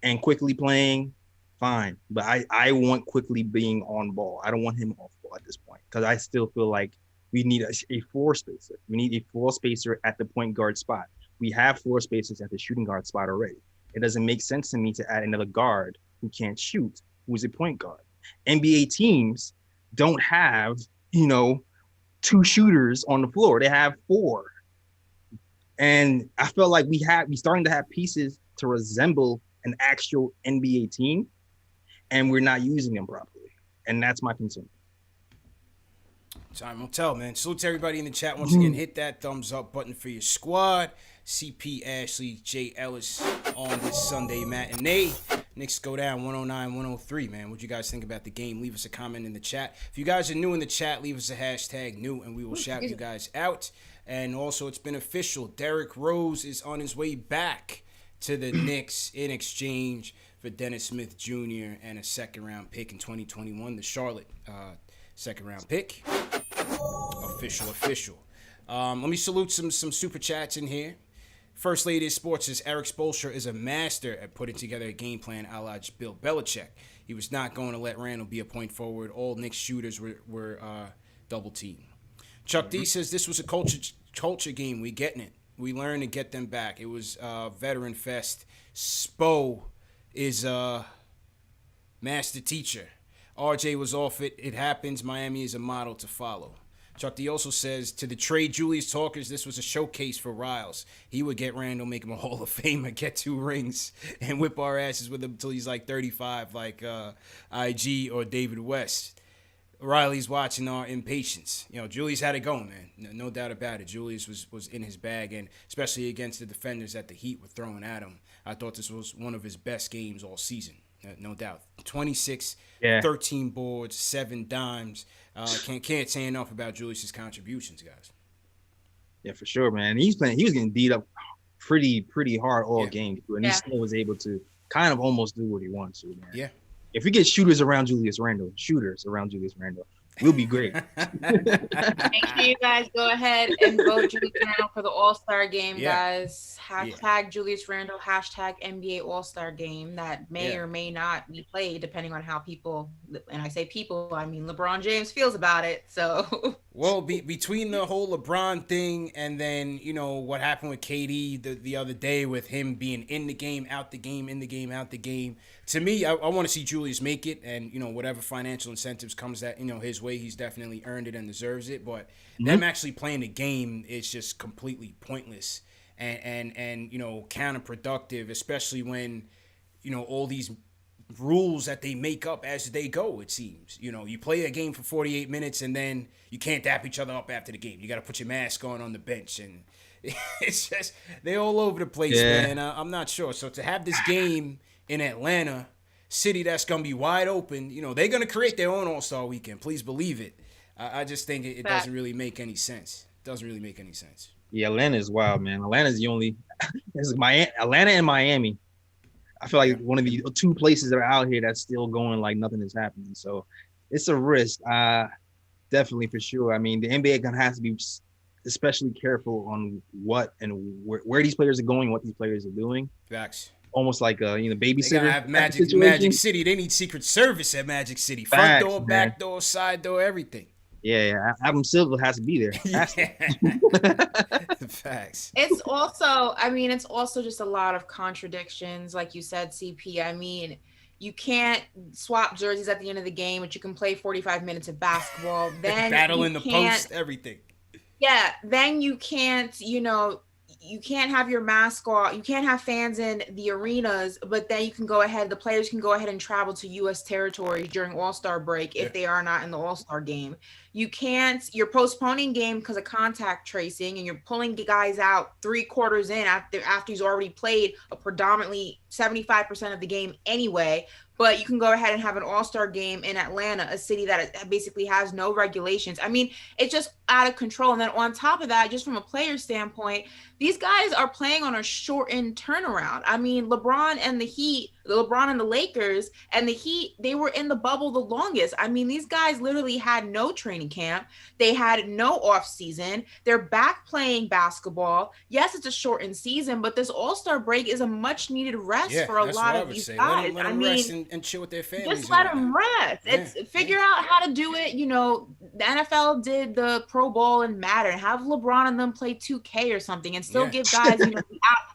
and Quickly playing, fine. But I want Quickly being on ball. I don't want him off ball at this point because I still feel like we need a floor spacer. We need a floor spacer at the point guard spot. We have floor spacers at the shooting guard spot already. It doesn't make sense to me to add another guard who can't shoot, who's a point guard. NBA teams don't have, 2 shooters on the floor. They have 4. And I felt like we starting to have pieces to resemble an actual NBA team, and we're not using them properly. And that's my concern. Time will tell, man. Salute to everybody in the chat. Once again, hit that thumbs up button for your squad. CP Ashley, J. Ellis on this Sunday matinee. Knicks go down 109-103, man. What you guys think about the game? Leave us a comment in the chat. If you guys are new in the chat, leave us a hashtag new, and we will shout you guys out. And also, it's been official. Derrick Rose is on his way back to the Knicks in exchange for Dennis Smith Jr. and a second-round pick in 2021, the Charlotte second-round pick. Official. Let me salute some super chats in here. First Lady of Sports says Eric Spoelstra is a master at putting together a game plan a la Bill Belichick. He was not going to let Randle be a point forward. All Knicks shooters were double-teamed. Chuck D says this was a culture game. We getting it. We learned to get them back. It was veteran fest. Spo is a master teacher. RJ was off it. It happens. Miami is a model to follow. Chuck D also says, to the trade Julius talkers, this was a showcase for Riles. He would get Randle, make him a Hall of Famer, get 2 rings, and whip our asses with him until he's like 35, like IG or David West. Riley's watching our impatience. Julius had it going, man. No doubt about it. Julius was in his bag, and especially against the defenders that the Heat were throwing at him. I thought this was one of his best games all season. No doubt. 26, 13 boards, 7 dimes. Can't say enough about Julius's contributions, guys. Yeah, for sure, man. He was getting beat up pretty hard all game, and he still was able to kind of almost do what he wants to, man. Yeah. If we get shooters around Julius Randle, we'll be great. Make sure you guys go ahead and vote Julius Randle for the All-Star game, guys. Hashtag Julius Randle, hashtag NBA All-Star game that may or may not be played depending on how people, and I say people, I mean LeBron James feels about it. So, well, between the whole LeBron thing and then, what happened with KD the other day with him being in the game, out the game, in the game, out the game, to me, I want to see Julius make it, and whatever financial incentives comes that his way, he's definitely earned it and deserves it. But them actually playing the game is just completely pointless and counterproductive, especially when all these rules that they make up as they go. It seems you play a game for 48 minutes and then you can't dap each other up after the game. You got to put your mask on the bench, and it's just they're all over the place, man. I'm not sure. So to have this game in Atlanta, city that's going to be wide open, they're going to create their own All-Star weekend. Please believe it. I just think it doesn't really make any sense. Yeah, Atlanta is wild, man. Atlanta's the only Atlanta and Miami. I feel like one of the 2 places that are out here that's still going like nothing is happening. So it's a risk. Definitely, for sure. I mean, the NBA gonna have to be especially careful on what and where these players are going, what these players are doing. Facts. Almost like a They babysitter. gotta have Magic City. They need Secret Service at Magic City. Front door, back door, side door, everything. Yeah. Adam Silver has to be there. Facts. It's also just a lot of contradictions, like you said, CP. I mean, you can't swap jerseys at the end of the game, but you can play 45 minutes of basketball. Then battle in the post, everything. Yeah, then you can't, you can't have your mask off. You can't have fans in the arenas, but then the players can go ahead and travel to U.S. territory during All-Star break if they are not in the All-Star game. You're postponing game because of contact tracing, and you're pulling guys out 3 quarters in after he's already played a predominantly 75% of the game anyway. But you can go ahead and have an all-star game in Atlanta, a city that basically has no regulations. I mean, it's just out of control. And then on top of that, just from a player standpoint, these guys are playing on a shortened turnaround. I mean, LeBron and the Lakers and the Heat, they were in the bubble the longest. I mean, these guys literally had no training camp. They had no off season. They're back playing basketball. Yes, it's a shortened season, but this all-star break is a much needed rest for a lot of these guys. Let them rest and chill with their families. Just let them rest. Figure out how to do it. The NFL did the Pro Bowl and Madden. Have LeBron and them play 2K or something and still give guys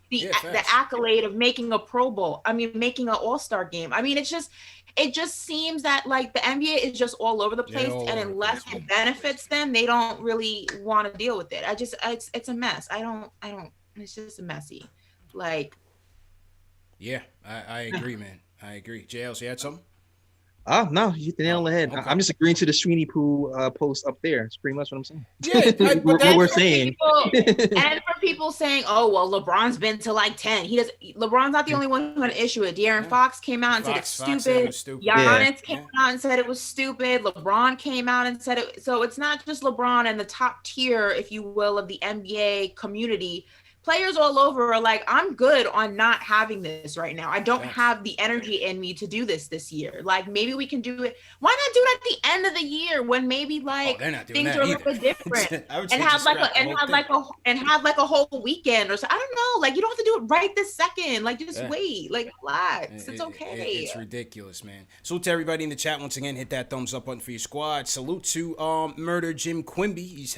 the accolade of making a Pro Bowl. I mean, making an all-star game. I mean, it just seems that like the NBA is just all over the place, and unless it benefits them, they don't really want to deal with it. It's a mess. It's just a messy. Yeah, I agree, man. I agree. JLs, you had something? No, you hit the nail on the head. Okay. I'm just agreeing to the Sweeney Pooh post up there. It's pretty much what I'm saying. Yeah, what we're saying. And for people saying, "Oh, well, LeBron's been to like 10." LeBron's not the only one who had an issue with it. De'Aaron Fox came out and said it's stupid. Giannis came out and said it was stupid. LeBron came out and said it. So it's not just LeBron and the top tier, if you will, of the NBA community. Players all over are like, I'm good on not having this right now. I don't have the energy in me to do this year. Like, maybe we can do it. Why not do it at the end of the year when maybe things are a little bit different and have like a whole weekend or so. I don't know. Like, you don't have to do it right this second. Like, just wait. Like, relax. It's okay. It's ridiculous, man. Salute to everybody in the chat once again. Hit that thumbs up button for your squad. Salute to Murder Jim Quimby. He's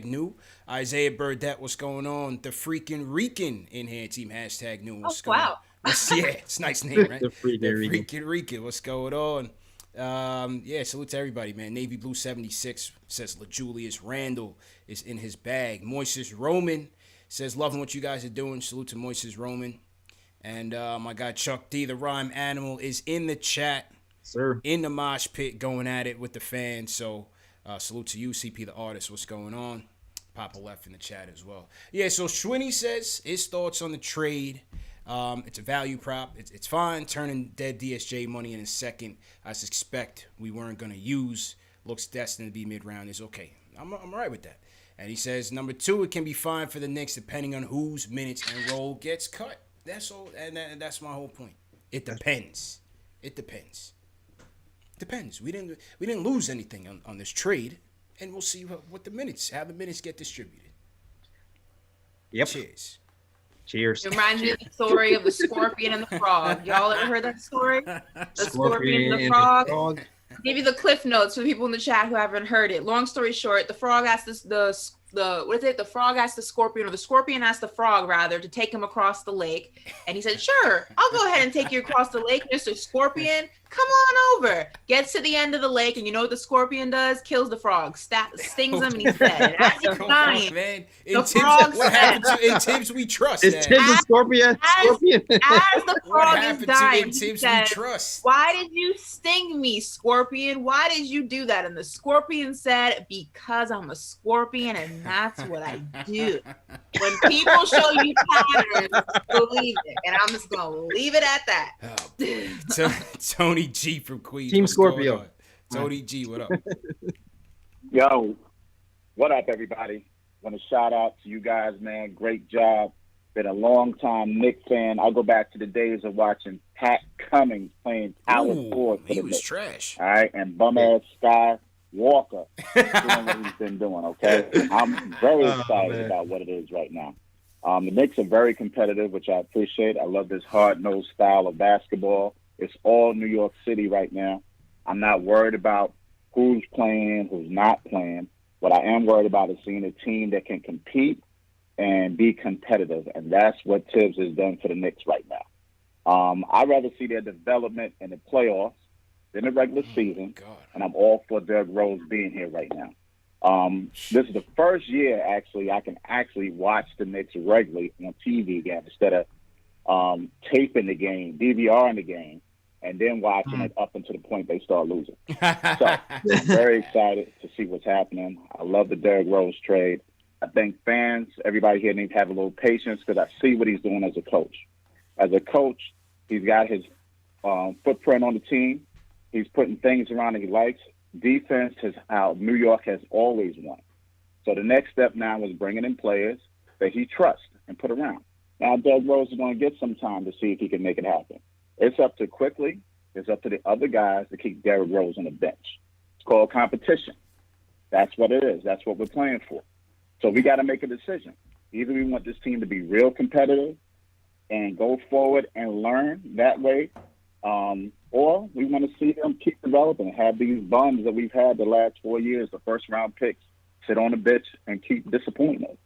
#new. Isaiah Burdett, what's going on? The freaking Rican in here, team #new. What's going on? Yeah, it's a nice name, right? the freaking Rican. What's going on? Salute to everybody, man. Navy Blue 76 says Julius Randle is in his bag. Moises Roman says, loving what you guys are doing. Salute to Moises Roman. And my guy Chuck D, the rhyme animal, is in the chat. Sir. In the mosh pit, going at it with the fans. So salute to you, CP the artist. What's going on? Papa left in the chat as well. Yeah, so Schwinny says his thoughts on the trade. It's a value prop. It's fine. Turning dead DSJ money in a second. I suspect we weren't going to use. Looks destined to be mid-round. Is okay. I'm all right with that. And he says, number 2, it can be fine for the Knicks depending on whose minutes and role gets cut. That's all. And that's my whole point. It depends. Depends. We didn't lose anything on this trade. And we'll see how the minutes get distributed. Yep. Cheers. It reminds me of the story of the scorpion and the frog. Y'all ever heard that story? The scorpion and the frog. I'll give you the cliff notes for the people in the chat who haven't heard it. Long story short, the frog asked the frog asked the scorpion, or the scorpion asked the frog rather, to take him across the lake. And he said, "Sure, I'll go ahead and take you across the lake, Mr. Scorpion. Come on over." Gets to the end of the lake, and you know what the scorpion does? Kills the frog, stings him, and he's dead. And as he's dying, the frog said, in Tibbs we trust. It's Tibbs and Scorpion. As the frog is dying, he said, trust? "Why did you sting me, Scorpion? Why did you do that?" And the scorpion said, "Because I'm a scorpion, and that's what I do. When people show you patterns, believe it." And I'm just going to leave it at that. Tony G from Queens. Team Scorpio. Tony G, what up? Yo, what up, everybody? Want to shout out to you guys, man. Great job. Been a long time Knicks fan. I go back to the days of watching Pat Cummings playing power forward. He was trash. All right, and bum-ass Sky. Walker doing what he's been doing, okay? I'm very Oh, excited man. about what it is right now. The Knicks are very competitive, which I appreciate. I love this hard-nosed style of basketball. It's all New York City right now. I'm not worried about who's playing, who's not playing. What I am worried about is seeing a team that can compete and be competitive, and that's what Tibbs has done for the Knicks right now. I'd rather see their development in the playoffs than the regular season, and I'm all for Derrick Rose being here right now. This is the first year, actually, I can actually watch the Knicks regularly on TV again instead of taping the game, DVRing the game, and then watching it up until the point they start losing. So I'm very excited to see what's happening. I love the Derrick Rose trade. I think fans, everybody here needs to have a little patience because I see what he's doing as a coach. As a coach, he's got his footprint on the team. He's putting things around that he likes. Defense is how New York has always won. So the next step now is bringing in players that he trusts and put around. Now, Derrick Rose is going to get some time to see if he can make it happen. It's up to Quickly. It's up to the other guys to keep Derrick Rose on the bench. It's called competition. That's what it is. That's what we're playing for. So we got to make a decision. Either we want this team to be real competitive and go forward and learn that way, or we want to see them keep developing, have these bums that we've had the last 4 years, the first-round picks, sit on the bench and keep disappointing us.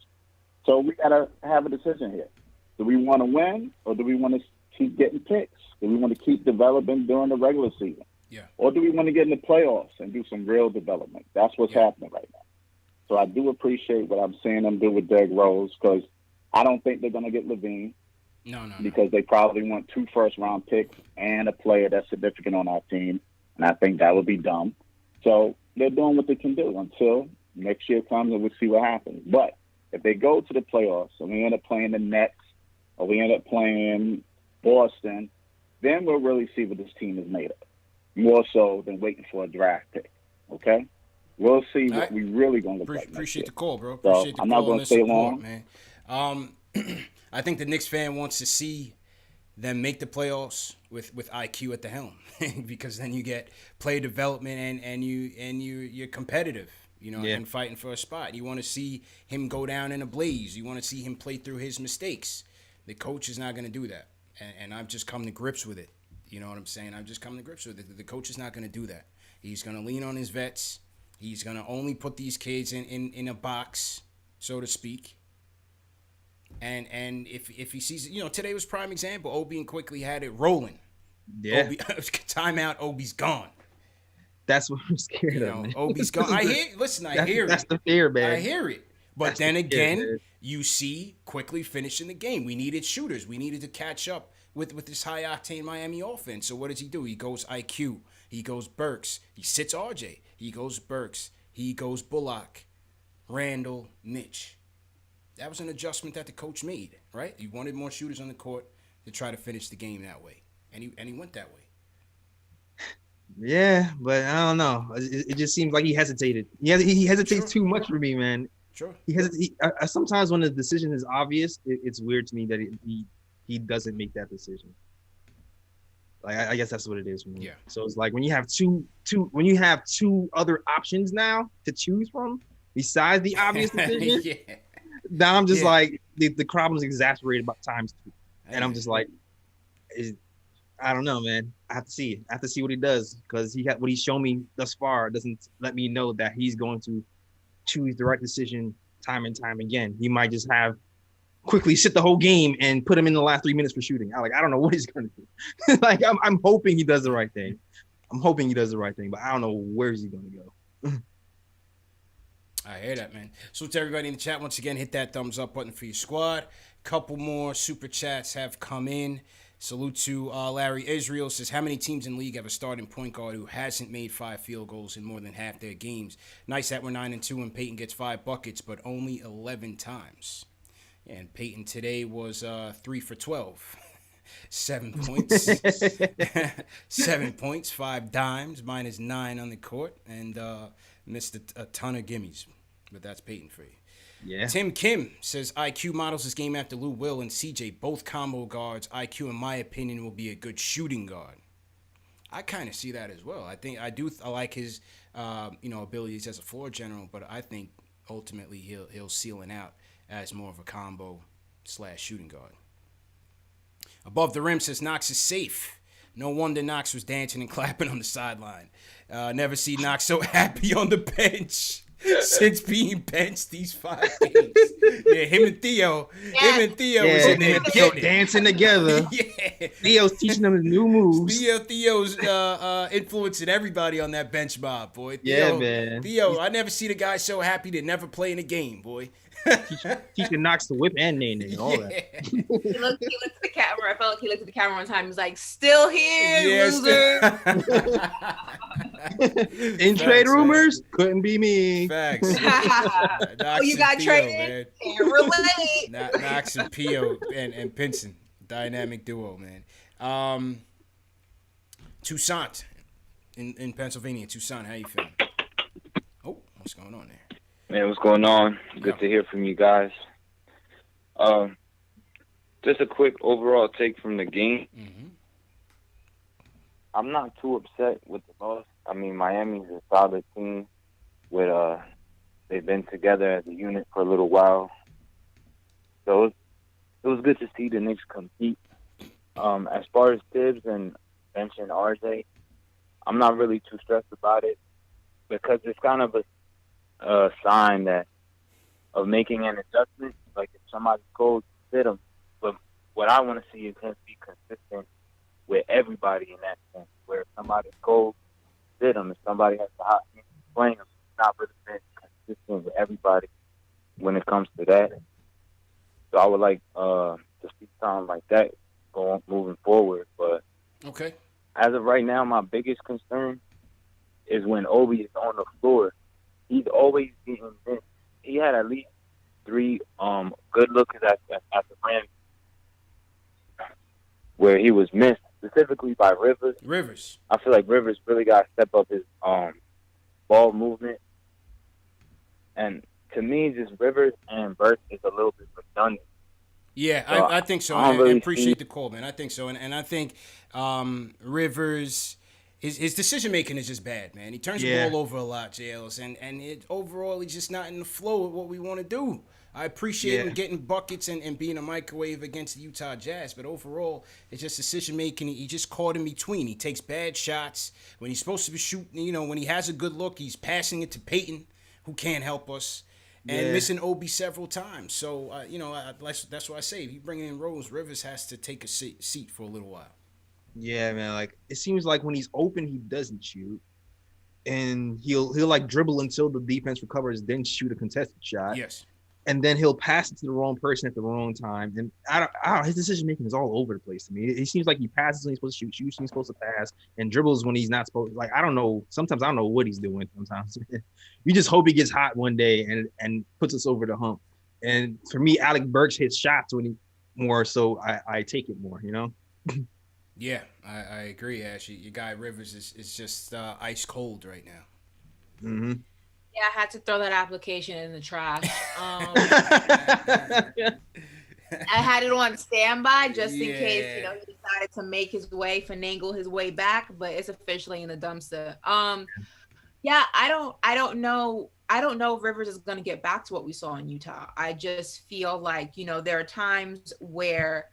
So we got to have a decision here. Do we want to win, or do we want to keep getting picks? Do we want to keep developing during the regular season? Yeah. Or do we want to get in the playoffs and do some real development? That's what's happening right now. So I do appreciate what I'm seeing them do with Derrick Rose because I don't think they're going to get Levine. No. Because they probably want 2 first-round picks and a player that's significant on our team, and I think that would be dumb. So they're doing what they can do until next year comes and we'll see what happens. But if they go to the playoffs and we end up playing the Nets or we end up playing Boston, then we'll really see what this team is made of, more so than waiting for a draft pick, okay? We'll see what we really going to look like next Appreciate year. the call, bro. So Appreciate the I'm call not going and to the stay support, long. man. I think the Knicks fan wants to see them make the playoffs with IQ at the helm because then you get player development and you're competitive, and fighting for a spot. You want to see him go down in a blaze. You want to see him play through his mistakes. The coach is not going to do that, and I've just come to grips with it. You know what I'm saying? I've just come to grips with it. The coach is not going to do that. He's going to lean on his vets. He's going to only put these kids in a box, so to speak. And if he sees, today was prime example. Obi and Quickly had it rolling. Yeah. Timeout. Obi's gone. That's what I'm scared of, man. Obi's gone. I hear it. That's the fear, man. I hear it. But That's then the fear, again, man. you see Quickly finishing the game. We needed shooters. We needed to catch up with this high-octane Miami offense. So what does he do? He goes IQ. He goes Burks. He sits RJ. He goes Burks. He goes Bullock, Randle, Mitch. That was an adjustment that the coach made, right? He wanted more shooters on the court to try to finish the game that way, and he went that way. Yeah, but I don't know. It just seems like he hesitated. He hesitates too much for me, man. Sure. Sometimes when the decision is obvious, it's weird to me that he doesn't make that decision. Like I guess that's what it is for me. Yeah. So it's like when you have two other options now to choose from besides the obvious decision. Yeah. Now I'm just like the problem's exasperated by times 2, and I'm just like, I don't know, man. I have to see it. I have to see what he does because what he's shown me thus far doesn't let me know that he's going to choose the right decision time and time again. He might just have Quickly sit the whole game and put him in the last 3 minutes for shooting. I don't know what he's going to do. Like I'm hoping he does the right thing. But I don't know where he's going to go. I hear that, man. So to everybody in the chat, once again, hit that thumbs up button for your squad. Couple more super chats have come in. Salute to Larry Israel. Says, how many teams in the league have a starting point guard who hasn't made 5 field goals in more than half their games? Nice that we're 9-2 and Peyton gets 5 buckets, but only 11 times. And Peyton today was 3 for 12. 7 points. 7 points, 5 dimes, minus 9 on the court, and missed a ton of gimmies. But that's Peyton for you. Yeah. Tim Kim says IQ models his game after Lou Will and CJ, both combo guards. IQ, in my opinion, will be a good shooting guard. I kind of see that as well. I like his abilities as a floor general, but I think ultimately he'll ceiling out as more of a combo / shooting guard. Above the rim says Knox is safe. No wonder Knox was dancing and clapping on the sideline. Never see Knox so happy on the bench since being benched these 5 games. Yeah, him and Theo was in there dancing together. Yeah, Theo's teaching them new moves. Theo's influencing everybody on that bench mob, boy. Yeah, man. Theo, I never see the guy so happy to never play in a game, boy. Teaching Knox to whip and Nene, all that. He looked at the camera. I felt like he looked at the camera one time. He was like, "Still here, Yes. loser." In trade rumors, couldn't be me. Facts. Oh, you got traded? Can't relate. Knox and Pio and Pinson, dynamic duo, man. Toussaint in Pennsylvania. Toussaint, how you feeling? Oh, what's going on there? Man, what's going on? Good to hear from you guys. Just a quick overall take from the game. Mm-hmm. I'm not too upset with the loss. I mean, Miami's a solid team. They've been together as a unit for a little while. So it was good to see the Knicks compete. As far as Tibbs and benching RJ, I'm not really too stressed about it because it's kind of a sign of making an adjustment. Like if somebody's cold, sit them. But what I want to see is him be consistent with everybody in that sense. Where if somebody's cold, sit them. If somebody has a hot hand, playing them. It's not really been consistent with everybody when it comes to that. So I would like to see something like that moving forward. But okay, as of right now, my biggest concern is when Obi is on the floor. He's always getting missed. He had at least 3 good looks at the rim where he was missed, specifically by Rivers. I feel like Rivers really got to step up his ball movement. And to me, just Rivers and Burks is a little bit redundant. Yeah, So I think so. I don't I really appreciate see- the call, man. I think so. And I think Rivers, his decision making is just bad, man. He turns the ball over a lot, J. Ellis, and overall he's just not in the flow of what we want to do. I appreciate him getting buckets and being a microwave against the Utah Jazz, but overall it's just decision making. He just caught in between. He takes bad shots when he's supposed to be shooting. When he has a good look, he's passing it to Peyton, who can't help us. And missing Obi several times. So, that's why I say if you bring in Rose, Rivers has to take a seat for a little while. Yeah, man. Like it seems like when he's open, he doesn't shoot, and he'll like dribble until the defense recovers, then shoot a contested shot. Yes. And then he'll pass it to the wrong person at the wrong time. And I don't his decision making is all over the place to me. It seems like he passes when he's supposed to shoot, shoots when he's supposed to pass, and dribbles when he's not supposed. Like I don't know. Sometimes I don't know what he's doing. Sometimes you just hope he gets hot one day and puts us over the hump. And for me, Alec Burks hits shots when he more, so I take it more. Yeah, I agree, Ashley. Your guy Rivers is just ice cold right now. Mm-hmm. Yeah, I had to throw that application in the trash. I had it on standby just in case, he decided to make his way, finagle his way back, but it's officially in the dumpster. Yeah, I don't know if Rivers is going to get back to what we saw in Utah. I just feel like, there are times where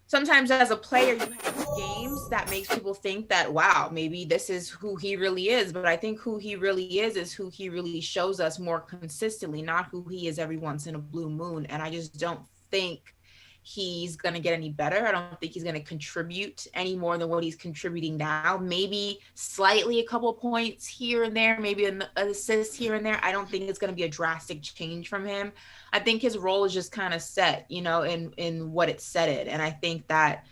sometimes as a player, you have games that makes people think that, wow, maybe this is who he really is. But I think who he really is who he really shows us more consistently, not who he is every once in a blue moon. And I just don't think he's going to get any better. I don't think he's going to contribute any more than what he's contributing now. Maybe slightly a couple points here and there, maybe an assist here and there. I don't think it's going to be a drastic change from him. I think his role is just kind of set, in what it's set in. And I think that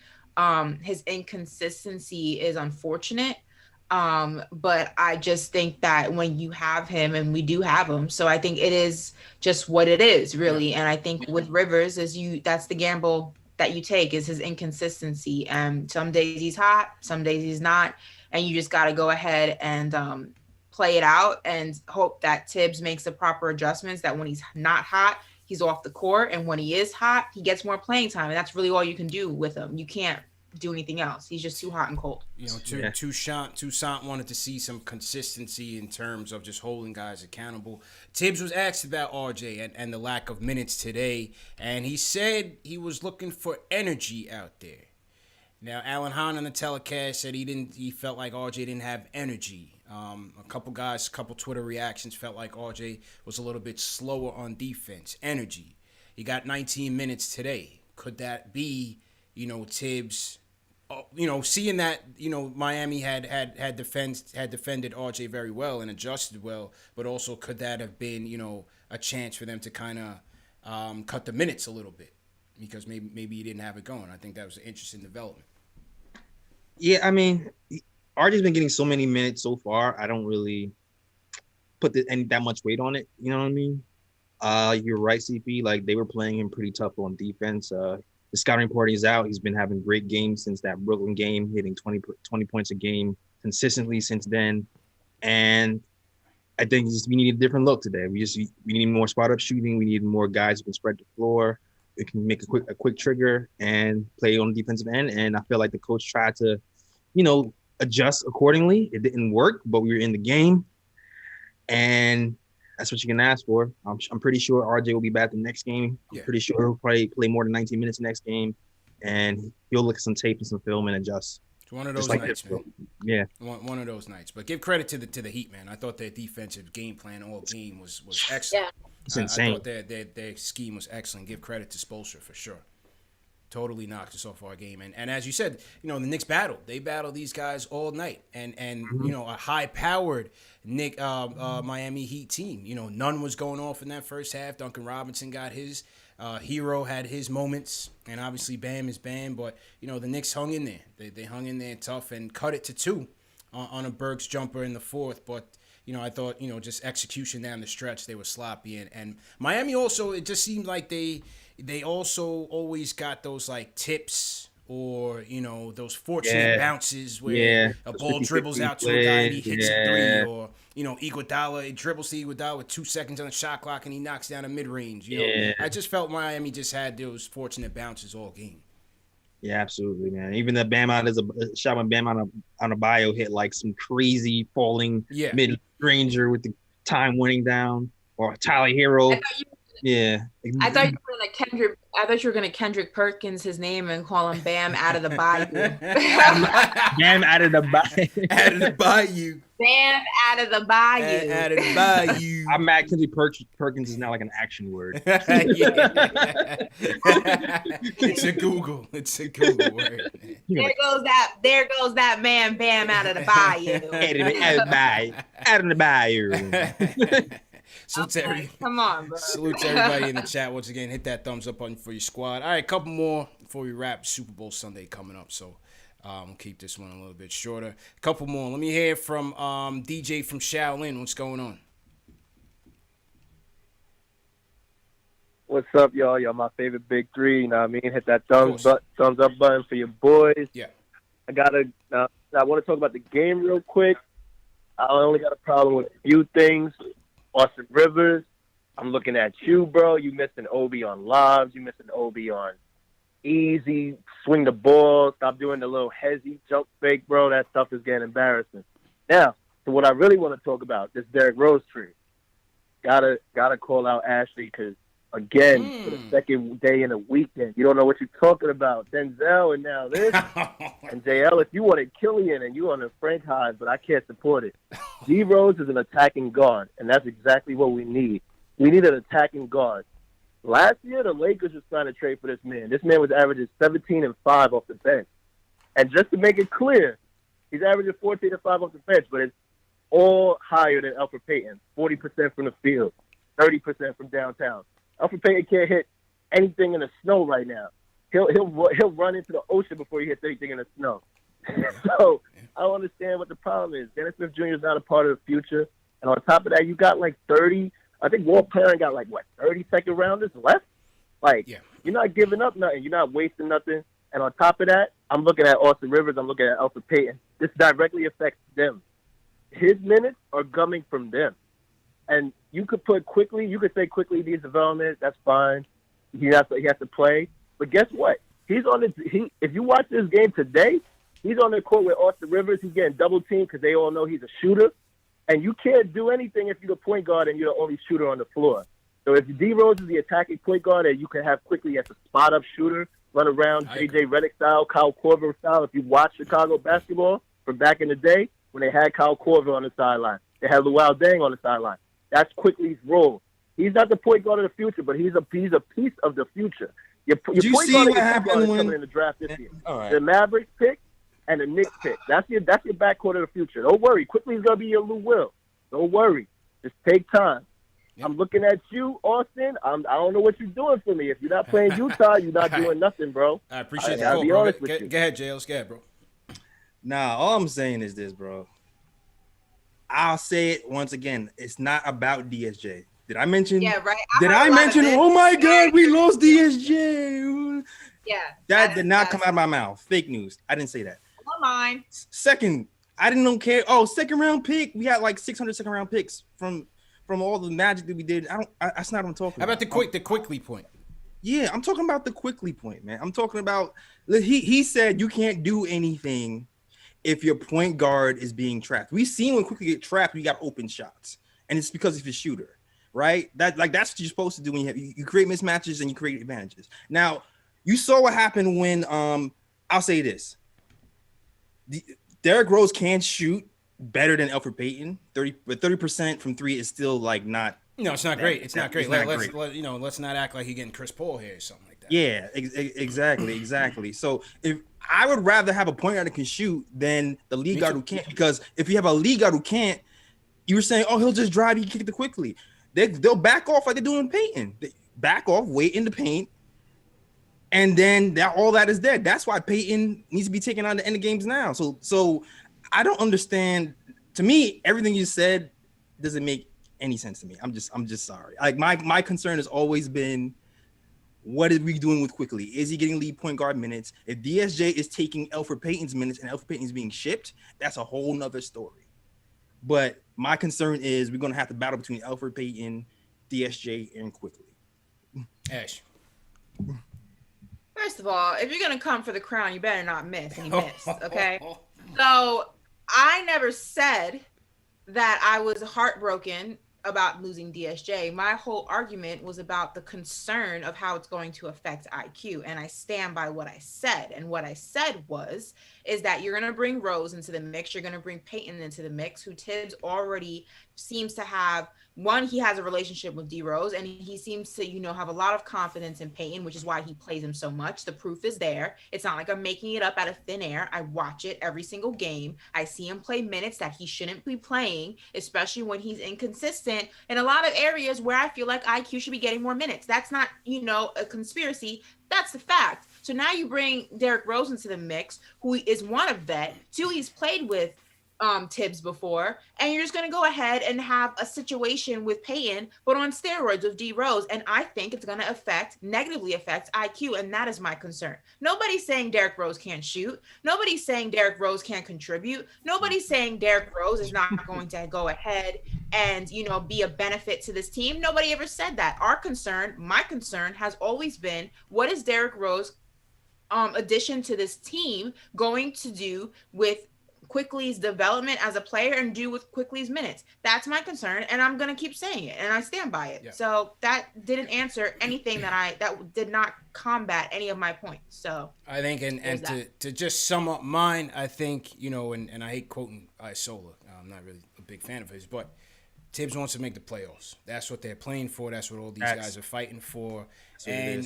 his inconsistency is unfortunate. But I just think that when you have him, and we do have him, so I think it is just what it is, really. And I think with Rivers, that's the gamble that you take, is his inconsistency. And some days he's hot, some days he's not, and you just got to go ahead and play it out and hope that Tibbs makes the proper adjustments, that when he's not hot, he's off the court, and when he is hot, he gets more playing time. And that's really all you can do with him. You can't do anything else. He's just too hot and cold. You know, Toussaint wanted to see some consistency in terms of just holding guys accountable. Tibbs was asked about RJ and the lack of minutes today, and he said he was looking for energy out there. Now, Alan Hahn on the telecast said he felt like RJ didn't have energy. A couple Twitter reactions felt like RJ was a little bit slower on defense. Energy. He got 19 minutes today. Could that be, Tibbs, seeing that, Miami had defended RJ very well and adjusted well, but also could that have been, a chance for them to kind of cut the minutes a little bit because maybe he didn't have it going. I think that was an interesting development. Yeah, I mean, RJ's been getting so many minutes so far. I don't really put that much weight on it. You know what I mean? You're right, CP. Like, they were playing him pretty tough on defense. The scouting report is out. He's been having great games since that Brooklyn game, hitting 20 points a game consistently since then. And I think we need a different look today. We need more spot up shooting. We need more guys who can spread the floor. It can make a quick trigger and play on the defensive end. And I feel like the coach tried to, adjust accordingly. It didn't work, but we were in the game. And that's what you can ask for. I'm pretty sure RJ will be back the next game. I'm pretty sure he'll probably play more than 19 minutes next game. And he'll look at some tape and some film and adjust. It's one of those nights, man. Yeah. One of those nights. But give credit to the Heat, man. I thought their defensive game plan all game was excellent. Yeah. It's insane. I thought their scheme was excellent. Give credit to Spoelstra for sure. Totally knocked us off our game. And as you said, the Knicks battled. They battled these guys all night. And a high-powered Miami Heat team. None was going off in that first half. Duncan Robinson got his. Hero had his moments. And obviously Bam is Bam. But, the Knicks hung in there. They hung in there tough and cut it to 2 on a Burks jumper in the fourth. But, I thought, just execution down the stretch, they were sloppy. And Miami also, it just seemed like they also always got those, like, tips or, those fortunate bounces where a ball dribbles out to a guy and he hits a three. Or, Iguodala, it dribbles to Iguodala with 2 seconds on the shot clock and he knocks down a mid-range. I just felt Miami just had those fortunate bounces all game. Yeah, absolutely, man. Even the Bam out as a shot when Bam on a bio hit like some crazy falling mid-ranger with the time winning down, or Tyler Hero. I thought you were gonna Kendrick Perkins his name and call him Bam out of the bayou. Bam out of the bayou. Out of the bayou. Bam out of the bayou. Out of the bayou. I'm mad Kendrick Perkins is now like an action word. It's a Google word. There goes that man Bam out of the bayou. Out of the bayou. Come on, bro. Salute to everybody in the chat once again. Hit that thumbs up button for your squad. All right, a couple more before we wrap. Super Bowl Sunday coming up, so we'll keep this one a little bit shorter. A couple more. Let me hear from DJ from Shaolin. What's going on? What's up, y'all? Y'all my favorite big three. You know what I mean? Hit that thumbs up button for your boys. Yeah. I want to talk about the game real quick. I only got a problem with a few things. Austin Rivers, I'm looking at you, bro. You missing Obi on lobs. You missing Obi on easy, swing the ball. Stop doing the little hezzy jump fake, bro. That stuff is getting embarrassing. Now, so what I really want to talk about, this Derrick Rose trade. Gotta call out Ashley because, again, for the second day in a weekend, you don't know what you're talking about. Denzel and now this. And Jay Ellis, you wanted Killian and you wanted Frank Hines, but I can't support it. D Rose is an attacking guard, and that's exactly what we need. We need an attacking guard. Last year, the Lakers was trying to trade for this man. This man was averaging 17 and 5 off the bench. And just to make it clear, he's averaging 14 and 5 off the bench, but it's all higher than Elfrid Payton. 40% from the field, 30% from downtown. Elfrid Payton can't hit anything in the snow right now. He'll run into the ocean before he hits anything in the snow. So I don't understand what the problem is. Dennis Smith Jr. is not a part of the future. And on top of that, you got like 30. I think Walt Perrin got like, 30 second rounders left? You're not giving up nothing. You're not wasting nothing. And on top of that, I'm looking at Austin Rivers. I'm looking at Elfrid Payton. This directly affects them. His minutes are coming from them. And you could say quickly needs development. That's fine. He has to play. But guess what? He's on the if you watch this game today, he's on the court with Austin Rivers. He's getting double teamed because they all know he's a shooter. And you can't do anything if you're the point guard and you're the only shooter on the floor. So if D Rose is the attacking point guard and you can have quickly as a spot up shooter, run around JJ Redick style, Kyle Korver style. If you watch Chicago basketball from back in the day when they had Kyle Korver on the sideline, they had Luol Deng on the sideline. That's quickly's role. He's not the point guard of the future, but he's a piece of the future. Your Did you point see guard what happened when coming in the draft this year? All right. The Mavericks pick and the Knicks pick. That's your backcourt of the future. Don't worry. Quickly's gonna be your Lou Will. Don't worry. Just take time. Yep. I'm looking at you, Austin. I don't know what you're doing for me. If you're not playing Utah, you're not doing nothing, bro. I appreciate that. I'll be honest with you. Go ahead, Jails. Go ahead, bro. Nah, all I'm saying is this, bro. I'll say it once again. It's not about DSJ. Did I mention? Yeah, right. Did I mention? Oh my God, we lost DSJ. Yeah. That did not come out of my mouth. Fake news. I didn't say that. Come on. Second, I didn't care. Oh, second round pick. We had like 600 second round picks from all the magic that we did. That's not what I'm talking about. How about the quickly point? Yeah, I'm talking about the quickly point, man. I'm talking about he said you can't do anything if your point guard is being trapped. We've seen when quickly get trapped, we got open shots, and it's because of his shooter, right? That's what you're supposed to do when you create mismatches and you create advantages. Now, you saw what happened when I'll say this: Derrick Rose can shoot better than Elfrid Payton. 30% from three is still like not. No, it's not great. It's not great. Let's not act like you're getting Chris Paul here or something like that. Yeah, exactly. So if I would rather have a point guard that can shoot than the lead guard who can't, because if you have a lead guard who can't, you were saying, oh, he'll just drive, he kick it quickly. They'll back off like they're doing Payton. They back off, wait in the paint, and then all that is dead. That's why Payton needs to be taken on the end of games now. So I don't understand. To me, everything you said doesn't make any sense to me. I'm just sorry. Like my concern has always been, what are we doing with quickly? Is he getting lead point guard minutes? If DSJ is taking Elfrid Payton's minutes and Elfrid Payton's being shipped, that's a whole nother story. But my concern is we're gonna have to battle between Elfrid Payton, DSJ, and quickly. Ash. First of all, if you're gonna come for the crown, you better not miss. And he missed. Okay. So I never said that I was heartbroken about losing DSJ. My whole argument was about the concern of how it's going to affect IQ, and I stand by what I said. And what I said is that you're going to bring Rose into the mix, you're going to bring Payton into the mix, who Tibbs already seems to have. One, he has a relationship with D Rose, and he seems to, have a lot of confidence in Payton, which is why he plays him so much. The proof is there. It's not like I'm making it up out of thin air. I watch it every single game. I see him play minutes that he shouldn't be playing, especially when he's inconsistent in a lot of areas where I feel like IQ should be getting more minutes. That's not, a conspiracy. That's the fact. So now you bring Derrick Rose into the mix, who is one, a vet. Two, he's played with Tibbs before, and you're just going to go ahead and have a situation with Payton, but on steroids with D Rose, and I think it's going to negatively affect IQ, and that is my concern. Nobody's saying Derrick Rose can't shoot. Nobody's saying Derrick Rose can't contribute. Nobody's saying Derrick Rose is not going to go ahead and be a benefit to this team. Nobody ever said that. My concern has always been, what is Derrick Rose addition to this team going to do with Quickly's development as a player and do with Quickly's minutes? That's my concern, and I'm gonna keep saying it, and I stand by it. Yeah. So that didn't answer anything that did not combat any of my points. So I think, and to just sum up mine, I think, and I hate quoting Isola. I'm not really a big fan of his, but Tibbs wants to make the playoffs. That's what they're playing for. That's what all these guys are fighting for. And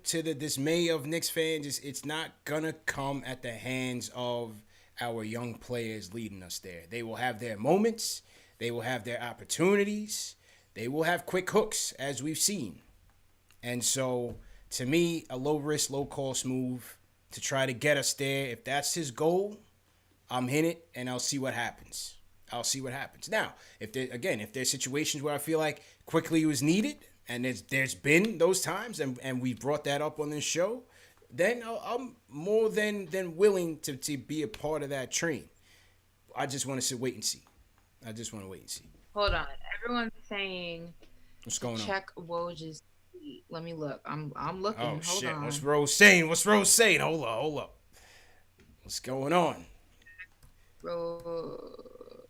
to the dismay of Knicks fans, it's not gonna come at the hands of our young players leading us there. They will have their moments. They will have their opportunities. They will have quick hooks, as we've seen. And so, to me, a low-risk, low-cost move to try to get us there. If that's his goal, I'm in it, and I'll see what happens. Now, if there's situations where I feel like Quickly was needed, and there's been those times, and we brought that up on this show, then I'm more than willing to be a part of that train. I just want to wait and see. Hold on. Everyone's saying what's going on? Check Woj's tweet. Let me look. I'm looking. Oh Hold shit! on. What's Rose saying? Hold up. What's going on? Rose.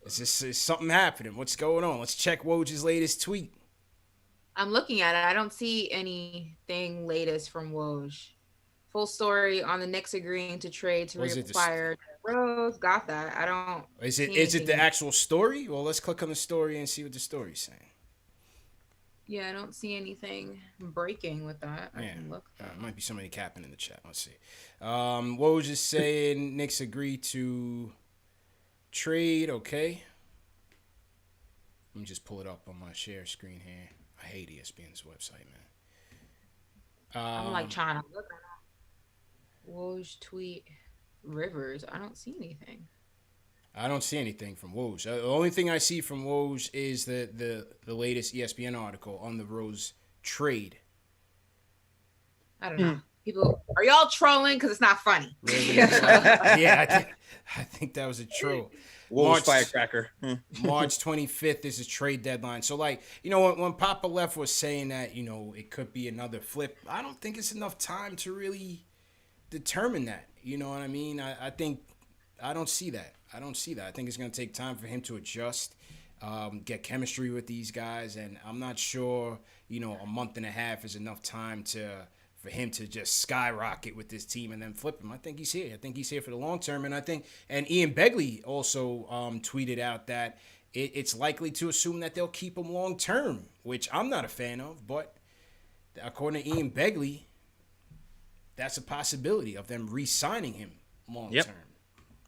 Is something happening? What's going on? Let's check Woj's latest tweet. I'm looking at it. I don't see anything latest from Woj. Full story on the Knicks agreeing to trade to reacquire Rose. Got that. I don't. Is it the actual story? Well, let's click on the story and see what the story's saying. Yeah, I don't see anything breaking with that. I can look. Might be somebody capping in the chat. Let's see. Woj is saying Knicks agree to trade. Okay. Let me just pull it up on my share screen here. I hate ESPN's website, man. I'm like trying to look at it. Woj tweet Rivers. I don't see anything. I don't see anything from Woj. The only thing I see from Woj is the latest ESPN article on the Rose trade. I don't know. People, are y'all trolling? Because it's not funny. Yeah, I think that was a troll. Woj firecracker. March 25th is a trade deadline. So, like, you know, when Papa Left was saying that, you know, it could be another flip, I don't think it's enough time to really determine that. You know what I mean? I don't see that. I think it's going to take time for him to adjust, get chemistry with these guys. And I'm not sure, you know, a month and a half is enough time for him to just skyrocket with this team and then flip him. I think he's here. I think he's here for the long term. And Ian Begley also tweeted out that it's likely to assume that they'll keep him long term, which I'm not a fan of. But according to Ian Begley, that's a possibility of them re-signing him long term.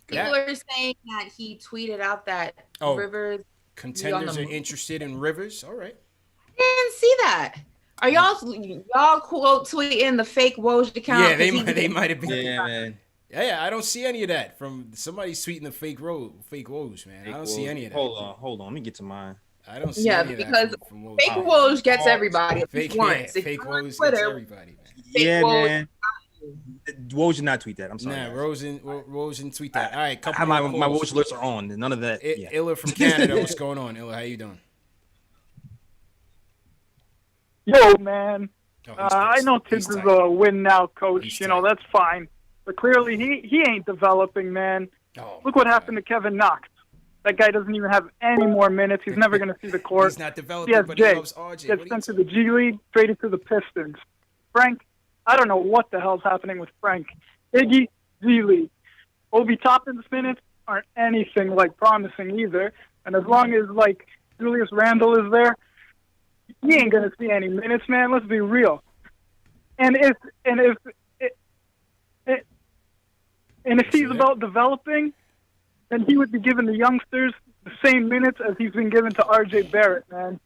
People are saying that he tweeted out that Rivers contenders are interested in Rivers. All right. I didn't see that. Are y'all quote tweeting the fake Woj account? Yeah, they might have been. Yeah, man. Yeah, I don't see any of that from somebody tweeting the fake Woj, man. I don't see any of that. Hold on. Let me get to mine. I don't see any of that. Because fake Woj gets everybody. Fake Woj gets everybody, man. Yeah, man. Woj did not tweet that. I'm sorry. Nah, Rose didn't tweet that. All right, my Woj alerts are on. None of that. Illa from Canada, what's going on? Illa, how you doing? Yo, man. I know Tibbs is a win now coach. That's fine. But clearly he ain't developing, man. Look what happened to Kevin Knox. That guy doesn't even have any more minutes. He's never going to see the court. He's not developing, but he loves RJ. Gets sent to the G League, traded to the Pistons. Frank, I don't know what the hell's happening with Frank. Iggy, G League. Obi Toppin's minutes aren't anything like promising either. And as long as like Julius Randle is there, he ain't gonna see any minutes, man. Let's be real. And if he's about developing, then he would be giving the youngsters the same minutes as he's been given to RJ Barrett, man.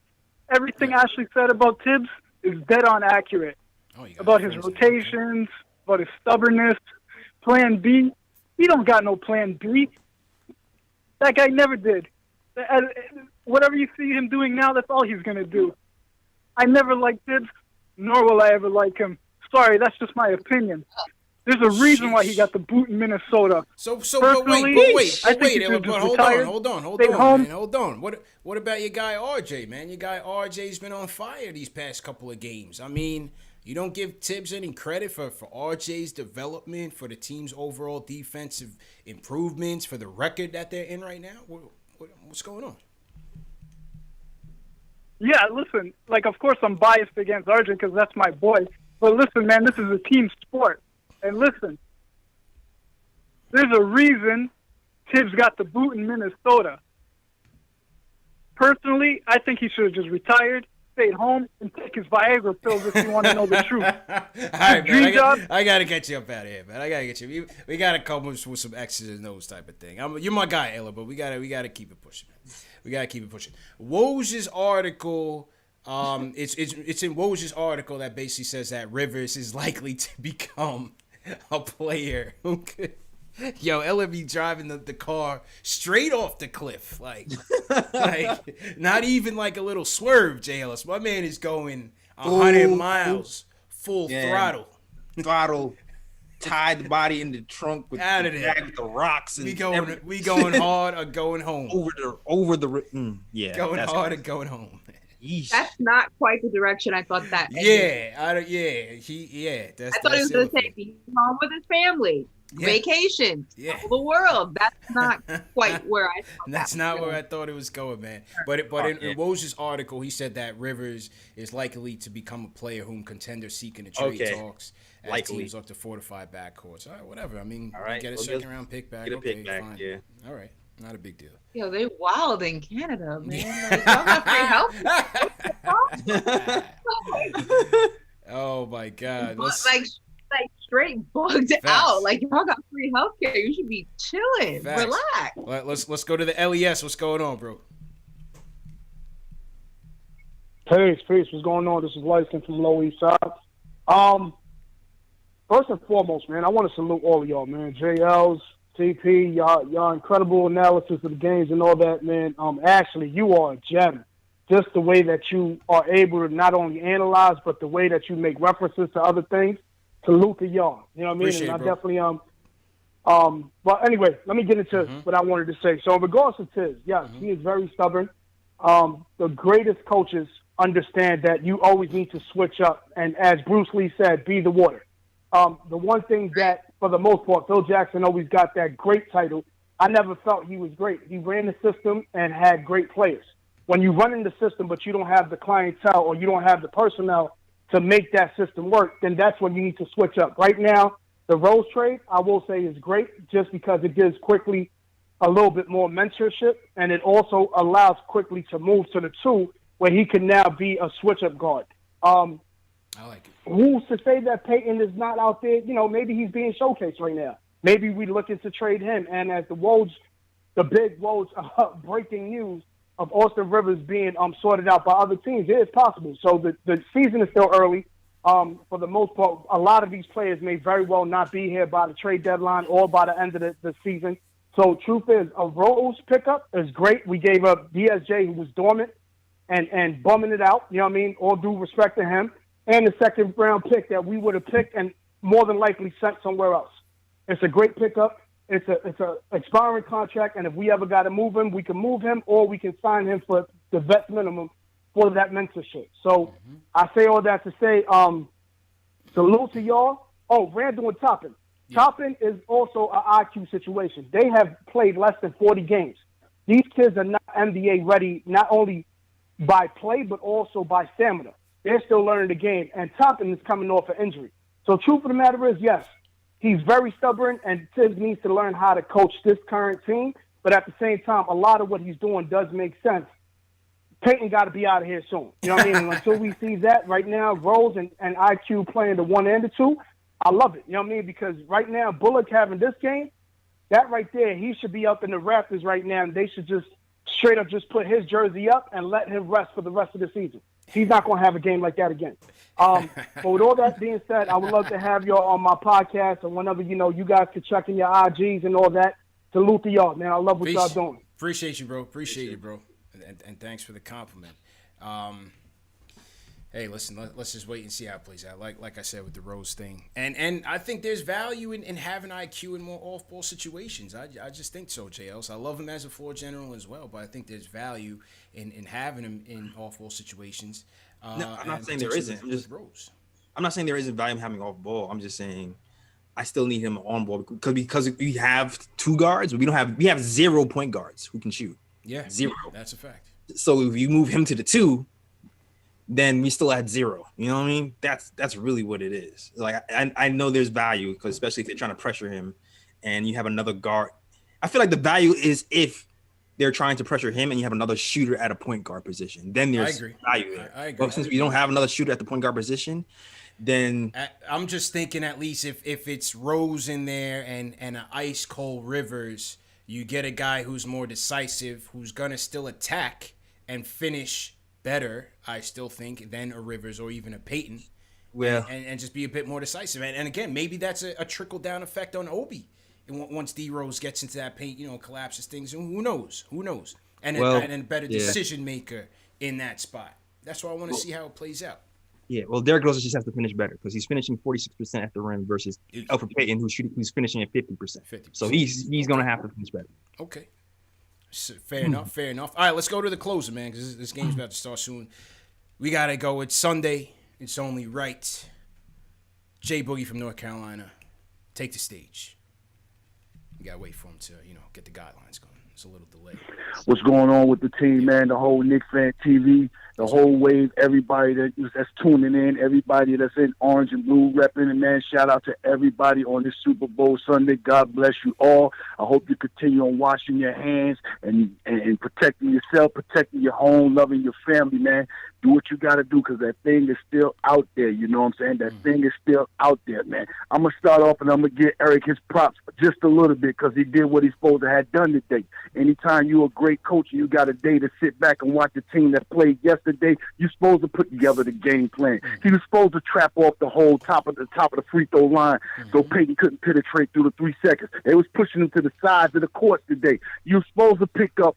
Everything Ashley said about Tibbs is dead on accurate. About his rotations, about his stubbornness, plan B. He don't got no plan B. That guy never did. Whatever you see him doing now, that's all he's going to do. I never liked Tibbs, nor will I ever like him. Sorry, that's just my opinion. There's a reason why he got the boot in Minnesota. But hold on. What about your guy RJ, man? Your guy RJ's been on fire these past couple of games. I mean, you don't give Tibbs any credit for RJ's development, for the team's overall defensive improvements, for the record that they're in right now? What's going on? Yeah, listen, of course I'm biased against RJ because that's my boy. But listen, man, this is a team sport. And listen, there's a reason Tibbs got the boot in Minnesota. Personally, I think he should have just retired, stayed home, and take his Viagra pills if you want to know the truth. All right, man, I got to get you up out of here, man. I got to get you. We got to come up with some X's and O's type of thing. You're my guy, Ella, but we got to keep it pushing, man. We got to keep it pushing. Woj's article, it's in Woj's article that basically says that Rivers is likely to become a player who could... Yo, Ella be driving the car straight off the cliff. Like not even like a little swerve, J. Ellis. My man is going 100 miles, full throttle. Tied the body in the trunk with out of there. With the rocks. And we going hard or going home. Over the going hard or going home. That's not quite the direction I thought that. Yeah, I thought he was going to say he's home with his family, vacation, travel the world. That's not quite where I thought. That's not where I thought it was going, man. But in Woj's article, he said that Rivers is likely to become a player whom contenders seek in the trade talks as teams look to fortify backcourts. All right, whatever. I mean, get a second round pick back. Get a pick back, fine. yeah. All right. Not a big deal. Yo, they wild in Canada, man. Like, y'all got free health. Oh my God! Like straight bugged out. Like, y'all got free healthcare. You should be chilling. Facts. Relax. Let's go to the LES. What's going on, bro? Peace. What's going on? This is Lyson from Lower East Side. First and foremost, man, I want to salute all of y'all, man. JLs, TP, y'all incredible analysis of the games and all that, man. Ashley, you are a gem. Just the way that you are able to not only analyze, but the way that you make references to other things. Salute to y'all. You know what I mean? Appreciate And I bro. definitely but anyway, let me get into what I wanted to say. So in regards to Tiz, yes, he is very stubborn. The greatest coaches understand that you always need to switch up, and as Bruce Lee said, be the water. The one thing that, for the most part, Phil Jackson always got that great title. I never felt he was great. He ran the system and had great players. When you run in the system but you don't have the clientele or you don't have the personnel to make that system work, then that's when you need to switch up. Right now, the Rose trade, I will say, is great just because it gives Quickly a little bit more mentorship, and it also allows Quickly to move to the 2 where he can now be a switch-up guard. I like it. Who's to say that Peyton is not out there? You know, maybe he's being showcased right now. Maybe we're looking to trade him. And as the big Woj breaking news of Austin Rivers being sorted out by other teams, it is possible. So the season is still early. For the most part, a lot of these players may very well not be here by the trade deadline or by the end of the season. So truth is, a Rose pickup is great. We gave up DSJ, who was dormant, and bumming it out. You know what I mean? All due respect to him. And the second round pick that we would have picked and more than likely sent somewhere else. It's a great pickup. It's a expiring contract, and if we ever got to move him, we can move him, or we can sign him for the vet minimum for that mentorship. So I say all that to say, salute to y'all. Oh, Randle and Toppin. Yeah. Toppin is also an IQ situation. They have played less than 40 games. These kids are not NBA ready, not only by play, but also by stamina. They're still learning the game, and Toppin is coming off an injury. So truth of the matter is, yes, he's very stubborn, and Tibbs needs to learn how to coach this current team. But at the same time, a lot of what he's doing does make sense. Peyton got to be out of here soon. You know what I mean? And until we see that, right now, Rose and IQ playing the 1 and the 2, I love it. You know what I mean? Because right now, Bullock having this game, that right there, he should be up in the rafters right now, and they should just straight up just put his jersey up and let him rest for the rest of the season. He's not going to have a game like that again. But with all that being said, I would love to have y'all on my podcast, and whenever, you guys can check in your IGs and all that. Salute to y'all, man. I love what y'all doing. Appreciate you, bro. Appreciate you, bro. And thanks for the compliment. Hey, listen, let's just wait and see how it plays out. Like I said with the Rose thing. And I think there's value in having IQ in more off-ball situations. I just think so, JLs. I love him as a floor general as well, but I think there's value in having him in off-ball situations. No, I'm not saying there isn't. I'm not saying there isn't value in having off-ball. I'm just saying I still need him on ball because we have 2 guards. We have 0 point guards who can shoot. Yeah, 0. That's a fact. So if you move him to the 2, then we still had 0. You know what I mean? That's really what it is. Like I know there's value because especially if they're trying to pressure him, and you have another guard. I feel like the value is if they're trying to pressure him and you have another shooter at a point guard position. Then there's value there. I agree. But since we don't have another shooter at the point guard position, then I'm just thinking at least if it's Rose in there and an ice cold Rivers, you get a guy who's more decisive, who's gonna still attack and finish better, I still think, than a Rivers or even a Peyton. Well, and just be a bit more decisive. And again, maybe that's a trickle down effect on Obi. And once D Rose gets into that paint, collapses things. Who knows? And a better decision maker in that spot. That's why I want to see how it plays out. Yeah, well, Derrick Rose just has to finish better because he's finishing 46% at the rim versus Elfrid Payton, who's finishing at 50%. So he's going to have to finish better. Okay. Fair enough. Fair enough. All right, let's go to the closer, man, because this game's about to start soon. We got to go. It's Sunday. It's only right. Jay Boogie from North Carolina, take the stage. You got to wait for him to, get the guidelines going. It's a little delay. What's going on with the team, man? The whole KnicksFanTV, the whole wave, everybody that's tuning in, everybody that's in orange and blue repping, and man, shout out to everybody on this Super Bowl Sunday. God bless you all. I hope you continue on washing your hands and protecting yourself, protecting your home, loving your family, man. Do what you got to do, because that thing is still out there. You know what I'm saying? That thing is still out there, man. I'm going to start off and I'm going to give Eric his props just a little bit, because he did what he's supposed to have done today. Anytime you're a great coach and you got a day to sit back and watch the team that played yesterday, you're supposed to put together the game plan. He was supposed to trap off the whole top of the free throw line so Peyton couldn't penetrate through the 3 seconds. They was pushing him to the sides of the court today. You're supposed to pick up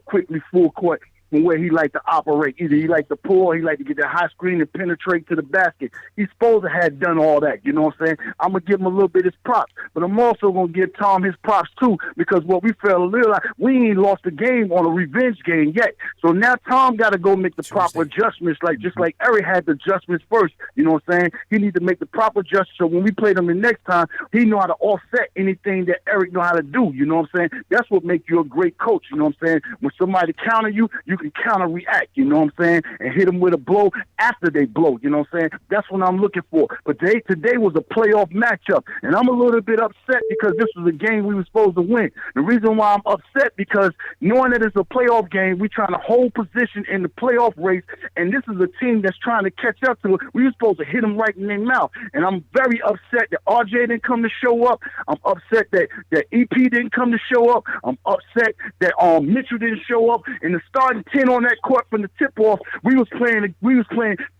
quickly full court from where he liked to operate. Either he liked to pull or he liked to get that high screen and penetrate to the basket. He's supposed to have done all that, you know what I'm saying? I'm going to give him a little bit of his props, but I'm also going to give Tom his props too, because what we failed to realize, we ain't lost the game on a revenge game yet. So now Tom got to go make the proper adjustments, just like Eric had the adjustments first, you know what I'm saying? He need to make the proper adjustments so when we play them the next time, he know how to offset anything that Eric know how to do, you know what I'm saying? That's what makes you a great coach, you know what I'm saying? When somebody counter you, you can counter react, you know what I'm saying, and hit them with a blow after they blow, you know what I'm saying? That's what I'm looking for. But today was a playoff matchup, and I'm a little bit upset because this was a game we were supposed to win. The reason why I'm upset, because knowing that it's a playoff game, we're trying to hold position in the playoff race, and this is a team that's trying to catch up to it. We were supposed to hit them right in their mouth, and I'm very upset that RJ didn't come to show up. I'm upset that EP didn't come to show up. I'm upset that Mitchell didn't show up, and the starting 10 on that court from the tip-off, we was playing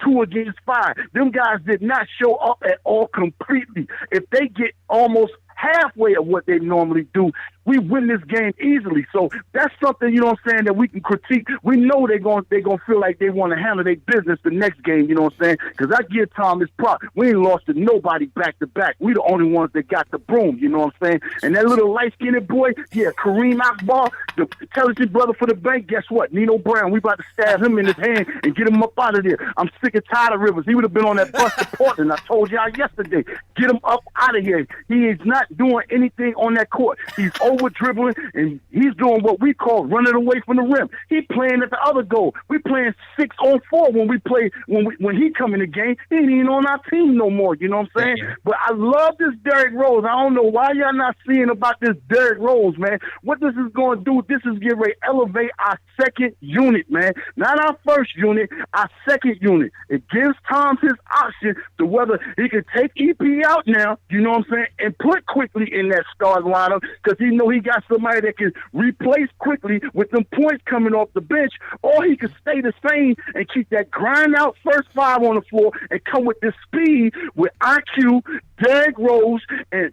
2 against 5. Them guys did not show up at all completely. If they get almost halfway of what they normally do, we win this game easily. So that's something, you know what I'm saying, that we can critique. We know they're going to feel like they want to handle their business the next game, you know what I'm saying? Because I give Tom his prop. We ain't lost to nobody back-to-back. We the only ones that got the broom, you know what I'm saying? And that little light-skinned boy, Kareem Akbar, the intelligent brother for the bank, guess what? Nino Brown, we about to stab him in his hand and get him up out of there. I'm sick and tired of Rivers. He would have been on that bus to Portland. I told y'all yesterday. Get him up out of here. He is not doing anything on that court. He's over dribbling, and he's doing what we call running away from the rim. He playing at the other goal. We playing 6-on-4 when we play when he come in the game. He ain't even on our team no more. You know what I'm saying? Yeah. But I love this Derrick Rose. I don't know why y'all not seeing about this Derrick Rose, man. What this is going to do? This is get ready to elevate our second unit, man. Not our first unit, our second unit. It gives Tom his option to whether he can take EP out now. You know what I'm saying? And put Quickly in that start lineup, because he know he got somebody that can replace Quickly with them points coming off the bench, or he can stay the same and keep that grind out first 5 on the floor and come with this speed with IQ, Derrick Rose, and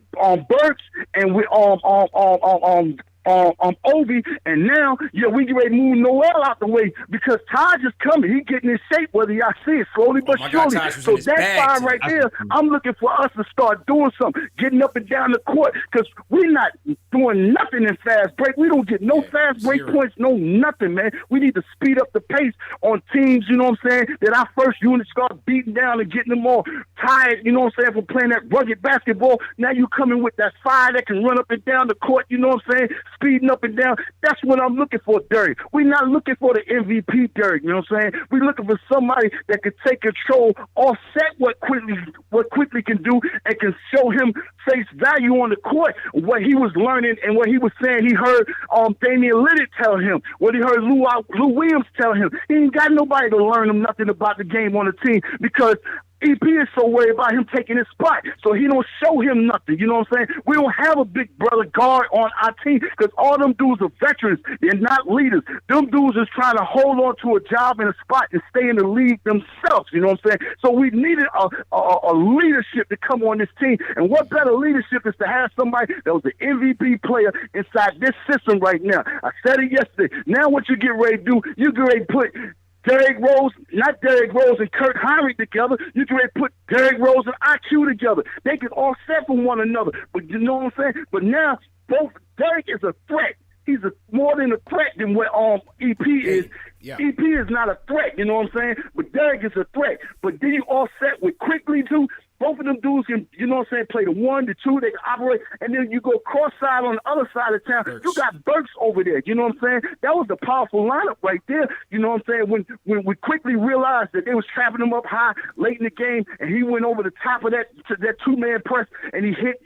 Burks, and with Obi, and now we get ready to move Noel out the way because Taj is coming. He getting in shape, whether y'all see it slowly but surely. So that 5 right there, I'm looking for us to start doing something, getting up and down the court, because we're not doing nothing in fast break. We don't get no fast break points, no nothing, man. We need to speed up the pace on teams, you know what I'm saying, that our first unit start beating down and getting them all tired, you know what I'm saying, for playing that rugged basketball. Now you coming with that 5 that can run up and down the court, you know what I'm saying, speeding up and down. That's what I'm looking for, Derrick. We're not looking for the MVP, Derrick, you know what I'm saying? We're looking for somebody that can take control, offset what Quickly can do, and can show him face value on the court, what he was learning and what he was saying. He heard Damian Lillard tell him, what he heard Lou Williams tell him. He ain't got nobody to learn him nothing about the game on the team, because EP is so worried about him taking his spot, so he don't show him nothing. You know what I'm saying? We don't have a big brother guard on our team, because all them dudes are veterans. They're not leaders. Them dudes is trying to hold on to a job and a spot and stay in the league themselves. You know what I'm saying? So we needed a leadership to come on this team, and what better leadership is to have somebody that was an MVP player inside this system right now. I said it yesterday. Now what you get ready to do, you get ready to put not Derrick Rose and Kirk Hinrich together. You can put Derrick Rose and IQ together. They can offset from one another. But you know what I'm saying? But now both Derrick is a threat he's more than a threat than what EP is. Yeah. EP is not a threat, you know what I'm saying? But Derrick is a threat. But then you offset with Quickly too. Both of them dudes can, you know what I'm saying, play the 1, the 2, they can operate, and then you go cross-side on the other side of town. You got Burks over there, you know what I'm saying? That was the powerful lineup right there, you know what I'm saying? When we quickly realized that they was trapping him up high late in the game, and he went over the top of that two-man press, and he hit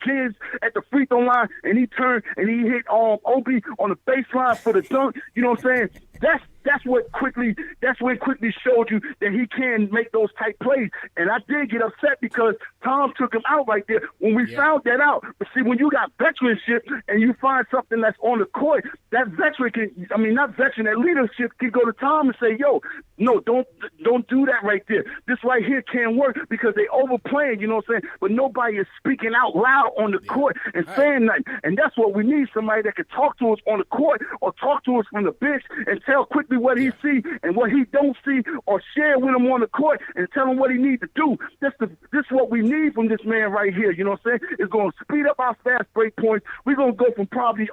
kids at the free throw line, and he turned, and he hit Obi on the baseline for the dunk, you know what I'm saying? That's when Quickly showed you that he can make those type plays. And I did get upset because Tom took him out right there when we found that out. But see, when you got veteranship and you find something that's on the court, that leadership can go to Tom and say, yo, no, don't do that right there. This right here can't work because they overplaying, you know what I'm saying? But nobody is speaking out loud on the court and saying nothing. And that's what we need, somebody that can talk to us on the court or talk to us from the bench and tell Quickly what he see and what he don't see, or share with him on the court and tell him what he needs to do. This is what we need from this man right here, you know what I'm saying? It's going to speed up our fast break points. We're going to go from probably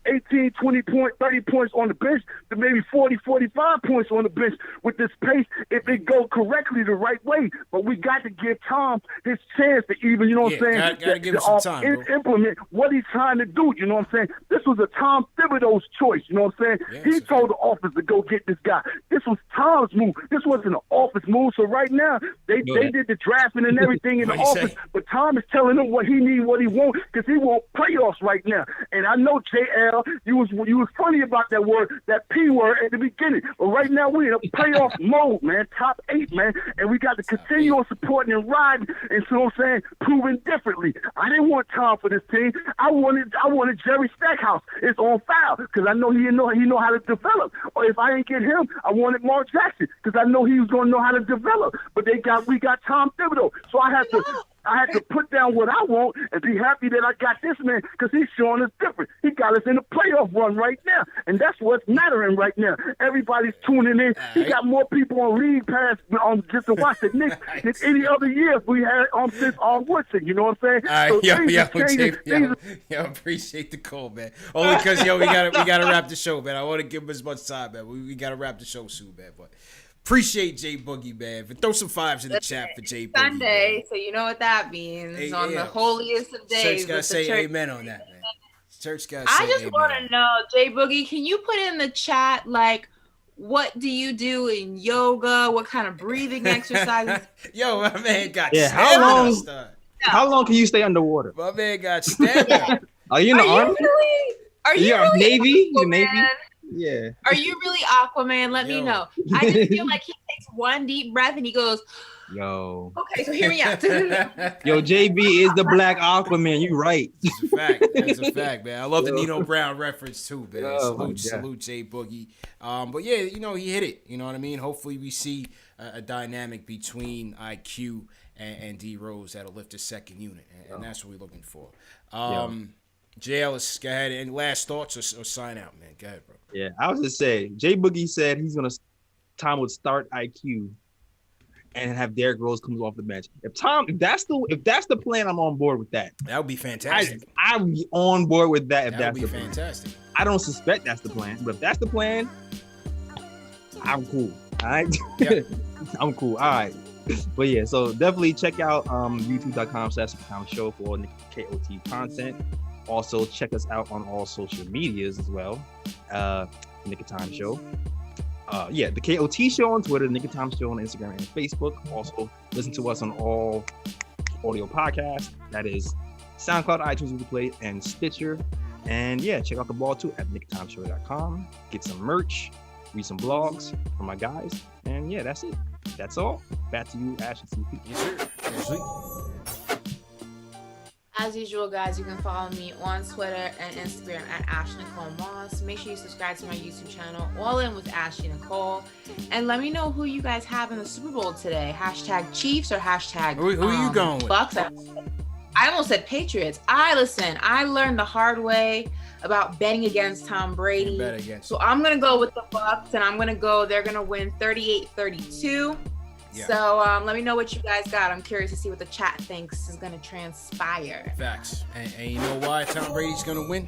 18, 20 points, 30 points on the bench to maybe 40, 45 points on the bench with this pace if it go correctly the right way. But we got to give Tom his chance to even, you know what I'm saying, gotta give him some time, implement what he's trying to do, you know what I'm saying? This was a Tom Thibodeau's choice, you know what I'm saying? He told the office to go get this guy. This was Tom's move. This wasn't an office move. So right now, they did the drafting and everything in the office, but Tom is telling him what he needs, what he wants, because he wants playoffs right now. And I know JL, you was funny about that word, that P word at the beginning. But right now we're in a playoff mode, man. Top 8, man. And we got to continue on supporting and riding, and so I'm saying, proving differently. I didn't want Tom for this team. I wanted Jerry Stackhouse. It's on foul because I know he know how to develop. Or if I didn't get him, I wanted Mark Jackson because I know he was going to know how to develop. But we got Tom Thibodeau. So I had to put down what I want and be happy that I got this man because he's showing us different. He got us in a playoff run right now, and that's what's mattering right now. Everybody's tuning in. He got more people on League Pass just to watch the Knicks than any other year we had since Woodson. You know what I'm saying? Yo, appreciate the call, man. Only because we gotta wrap the show, man. I want to give him as much time, man. We gotta wrap the show soon, man. But appreciate J Boogie, man. Throw some 5s in the chat for J Boogie. Sunday, so you know what that means. On the holiest of days. Church gotta say amen on that, man. Church gotta say I just want to know, J Boogie, can you put in the chat, like, what do you do in yoga? What kind of breathing exercises? Yo, my man got how long can you stay underwater? My man got stamina. Are you in the Army? Are you really Navy? Aquaman? Navy? Yeah. Are you really Aquaman? Let me know. I just feel like he takes one deep breath and he goes, yo. Okay, so hear me out. Yo, JB is the black Aquaman. You right. That's a fact. That's a fact, man. I love the Nino Brown reference too, man. Salute J Boogie. But yeah, he hit it. You know what I mean? Hopefully we see a dynamic between IQ and D Rose that'll lift the second unit, and that's what we're looking for. J Ellis, go ahead. And last thoughts or sign out, man. Go ahead, bro. Yeah, I was just saying, J Boogie said Tom would start IQ and have Derrick Rose comes off the bench. If that's the plan, I'm on board with that. That would be fantastic. I would be on board with that. If that would be fantastic. I don't suspect that's the plan, but if that's the plan, I'm cool. All right, I'm cool. All right. But yeah, so definitely check out youtube.com/show for all KOT content. Also, check us out on all social medias as well. Nick of Time Show. The KOT Show on Twitter, Nick of Time Show on Instagram and Facebook. Also, listen to us on all audio podcasts. That is SoundCloud, iTunes, Google Play, and Stitcher. And yeah, check out the ball too at nickoftimeshow.com. Get some merch, read some blogs from my guys. And yeah, that's it. That's all. Back to you, Ash and CP. Yes, sir. Yes, sir. As usual, guys, you can follow me on Twitter and Instagram at Ashley Nicole Moss. Make sure you subscribe to my YouTube channel, All In with Ashley Nicole. And let me know who you guys have in the Super Bowl today. Hashtag Chiefs or hashtag Who are you going with? Bucks. I almost said Patriots. I learned the hard way about betting against Tom Brady. So I'm going to go with the Bucks, and they're going to win 38-32. Yeah. So let me know what you guys got. I'm curious to see what the chat thinks is going to transpire. Facts. And you know why Tom Brady's going to win?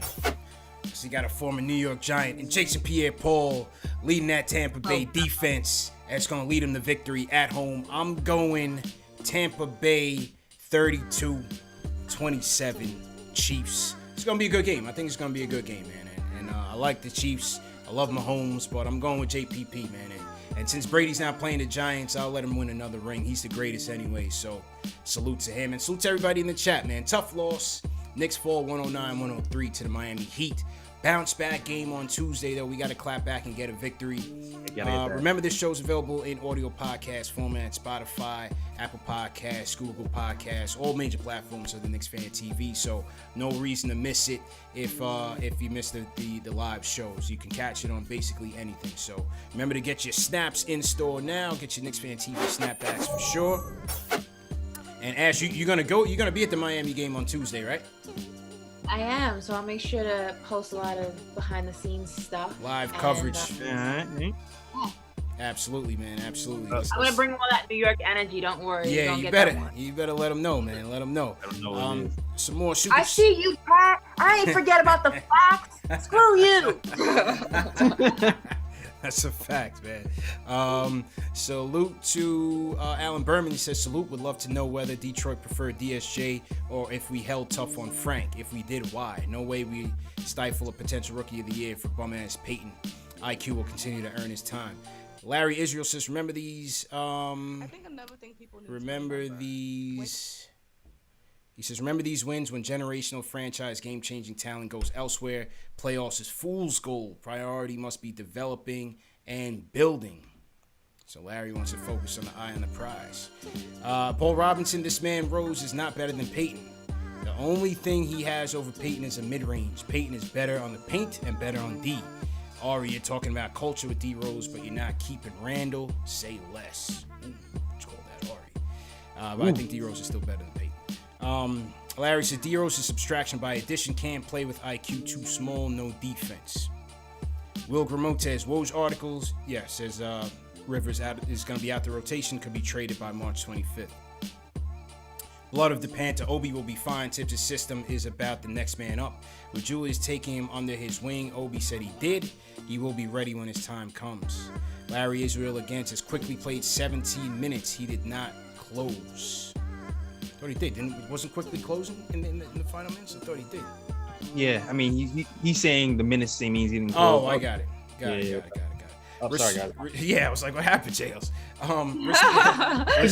Because he got a former New York Giant and Jason Pierre-Paul leading that Tampa Bay defense. That's going to lead him to victory at home. I'm going Tampa Bay 32-27 Chiefs. It's going to be a good game. I think it's going to be a good game, man. And I like the Chiefs. I love Mahomes, but I'm going with JPP, man. And since Brady's not playing the Giants, I'll let him win another ring. He's the greatest anyway, so salute to him. And salute to everybody in the chat, man. Tough loss. Knicks fall 109-103 to the Miami Heat. Bounce back game on Tuesday, though. We got to clap back and get a victory. Remember, this show's available in audio podcast format, Spotify, Apple Podcasts, Google Podcasts, all major platforms of the Knicks Fan TV. So no reason to miss it if you missed the live shows. You can catch it on basically anything. So remember to get your snaps in store now. Get your Knicks Fan TV snapbacks for sure. And Ash, you're gonna be at the Miami game on Tuesday, right? I am, so I'll make sure to post a lot of behind-the-scenes stuff. Live coverage. Yeah. Absolutely, man. Absolutely. I'm gonna bring all that New York energy. Don't worry. Yeah, you better let them know, man. Let them know. Some more super. I see you, Pat. I ain't forget about the facts. Screw you. That's a fact, man. Salute to Alan Berman. He says, salute. Would love to know whether Detroit preferred DSJ or if we held tough on Frank. If we did, why? No way we stifle a potential rookie of the year for bum-ass Peyton. IQ will continue to earn his time. Larry Israel says, remember these. I think another thing people need to remember these. He says, remember these wins when generational franchise game-changing talent goes elsewhere. Playoffs is fool's gold. Priority must be developing and building. So Larry wants to focus on the eye on the prize. Paul Robinson, this man Rose is not better than Peyton. The only thing he has over Peyton is a mid-range. Peyton is better on the paint and better on D. Ari, you're talking about culture with D Rose, but you're not keeping Randle. Say less. Ooh, let's call that Ari. But I think D Rose is still better than Peyton. Larry says D-Rose is subtraction by addition, can't play with IQ, too small, no defense. Will Gramotes, Woj articles, says Rivers is going to be out the rotation, could be traded by March 25th. Blood of the Panther, Obi will be fine. Tips' system is about the next man up. With Julius taking him under his wing, Obi said he did. He will be ready when his time comes. Larry Israel again says quickly played 17 minutes. He did not close. Thought he did. Wasn't quickly closing in the final minutes? I thought he did. Yeah, I mean, he's saying the minutes means he didn't close. Oh, I got it. Got it. Oh, sorry, guys. Yeah, I was like, what happened, Jails? People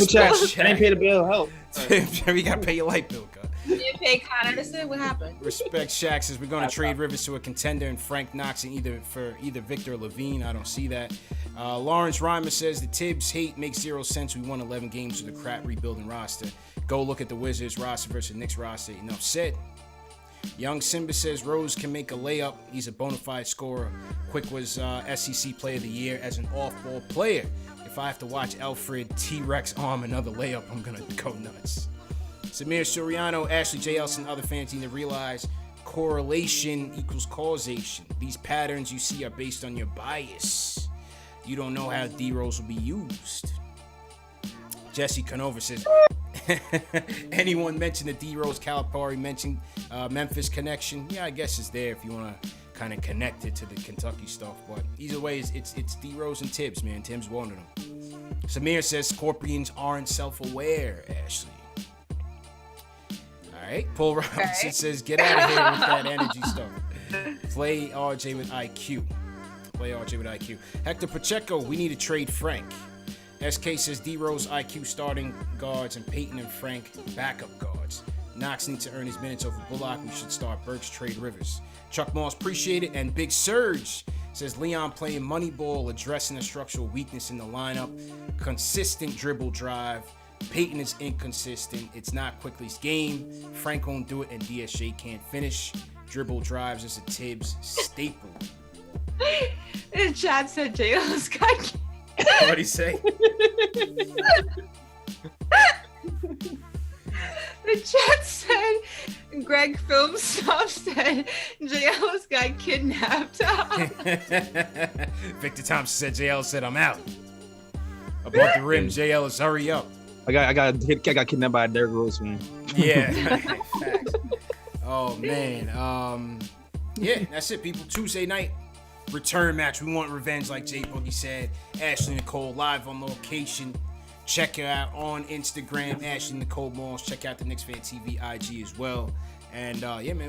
chat. I didn't pay the bill. Help. We got to pay your light bill, God. You didn't pay Con Anderson? What happened? Respect Shaq says we're going to trade Rivers to a contender and Frank Knox either Victor or Levine. I don't see that. Lawrence Reimer says the Tibbs hate makes zero sense. We won 11 games with a crap rebuilding roster. Go look at the Wizards roster versus Knicks roster. Enough said. Young Simba says Rose can make a layup. He's a bona fide scorer. Quick was SEC Player of the Year as an off-ball player. If I have to watch Alfred T-Rex arm another layup, I'm going to go nuts. Samir Soriano, Ashley J. Elson, and other fans need to realize correlation equals causation. These patterns you see are based on your bias. You don't know how D-Rose will be used. Jesse Canova says, anyone mentioned the D-Rose Calipari mentioned Memphis connection? Yeah, I guess it's there if you want to kind of connect it to the Kentucky stuff. But either way, it's D-Rose and Tibbs, man. Tibbs wanted them. Samir says Scorpions aren't self-aware, Ashley. All right. Paul Robinson says, get out of here with that energy stuff. Play RJ with IQ. Hector Pacheco, we need to trade Frank. SK says D-Rose IQ starting guards and Peyton and Frank backup guards. Knox needs to earn his minutes over Bullock. We should start Burks, trade Rivers. Chuck Moss, appreciate it. And Big Surge says Leon playing money ball, addressing a structural weakness in the lineup. Consistent dribble drive. Peyton is inconsistent. It's not Quickly's game. Frank won't do it, and DSJ can't finish. Dribble drives is a Tibbs staple. And Chad said J.Lo's got. What'd he say? The chat said, Greg Film Stuff said, JL's got kidnapped. Victor Thompson said, JL said, I'm out. above the rim. Jay Ellis, hurry up. I got kidnapped by a Derrick Rose fan. Yeah. Facts. Oh man. Yeah, that's it, people. Tuesday night return match. We want revenge, like Jay Boogie said. Ashley Nicole live on location. Check her out on Instagram, Ashley Nicole Malls. Check out the KnicksFanTV IG as well. And yeah, man.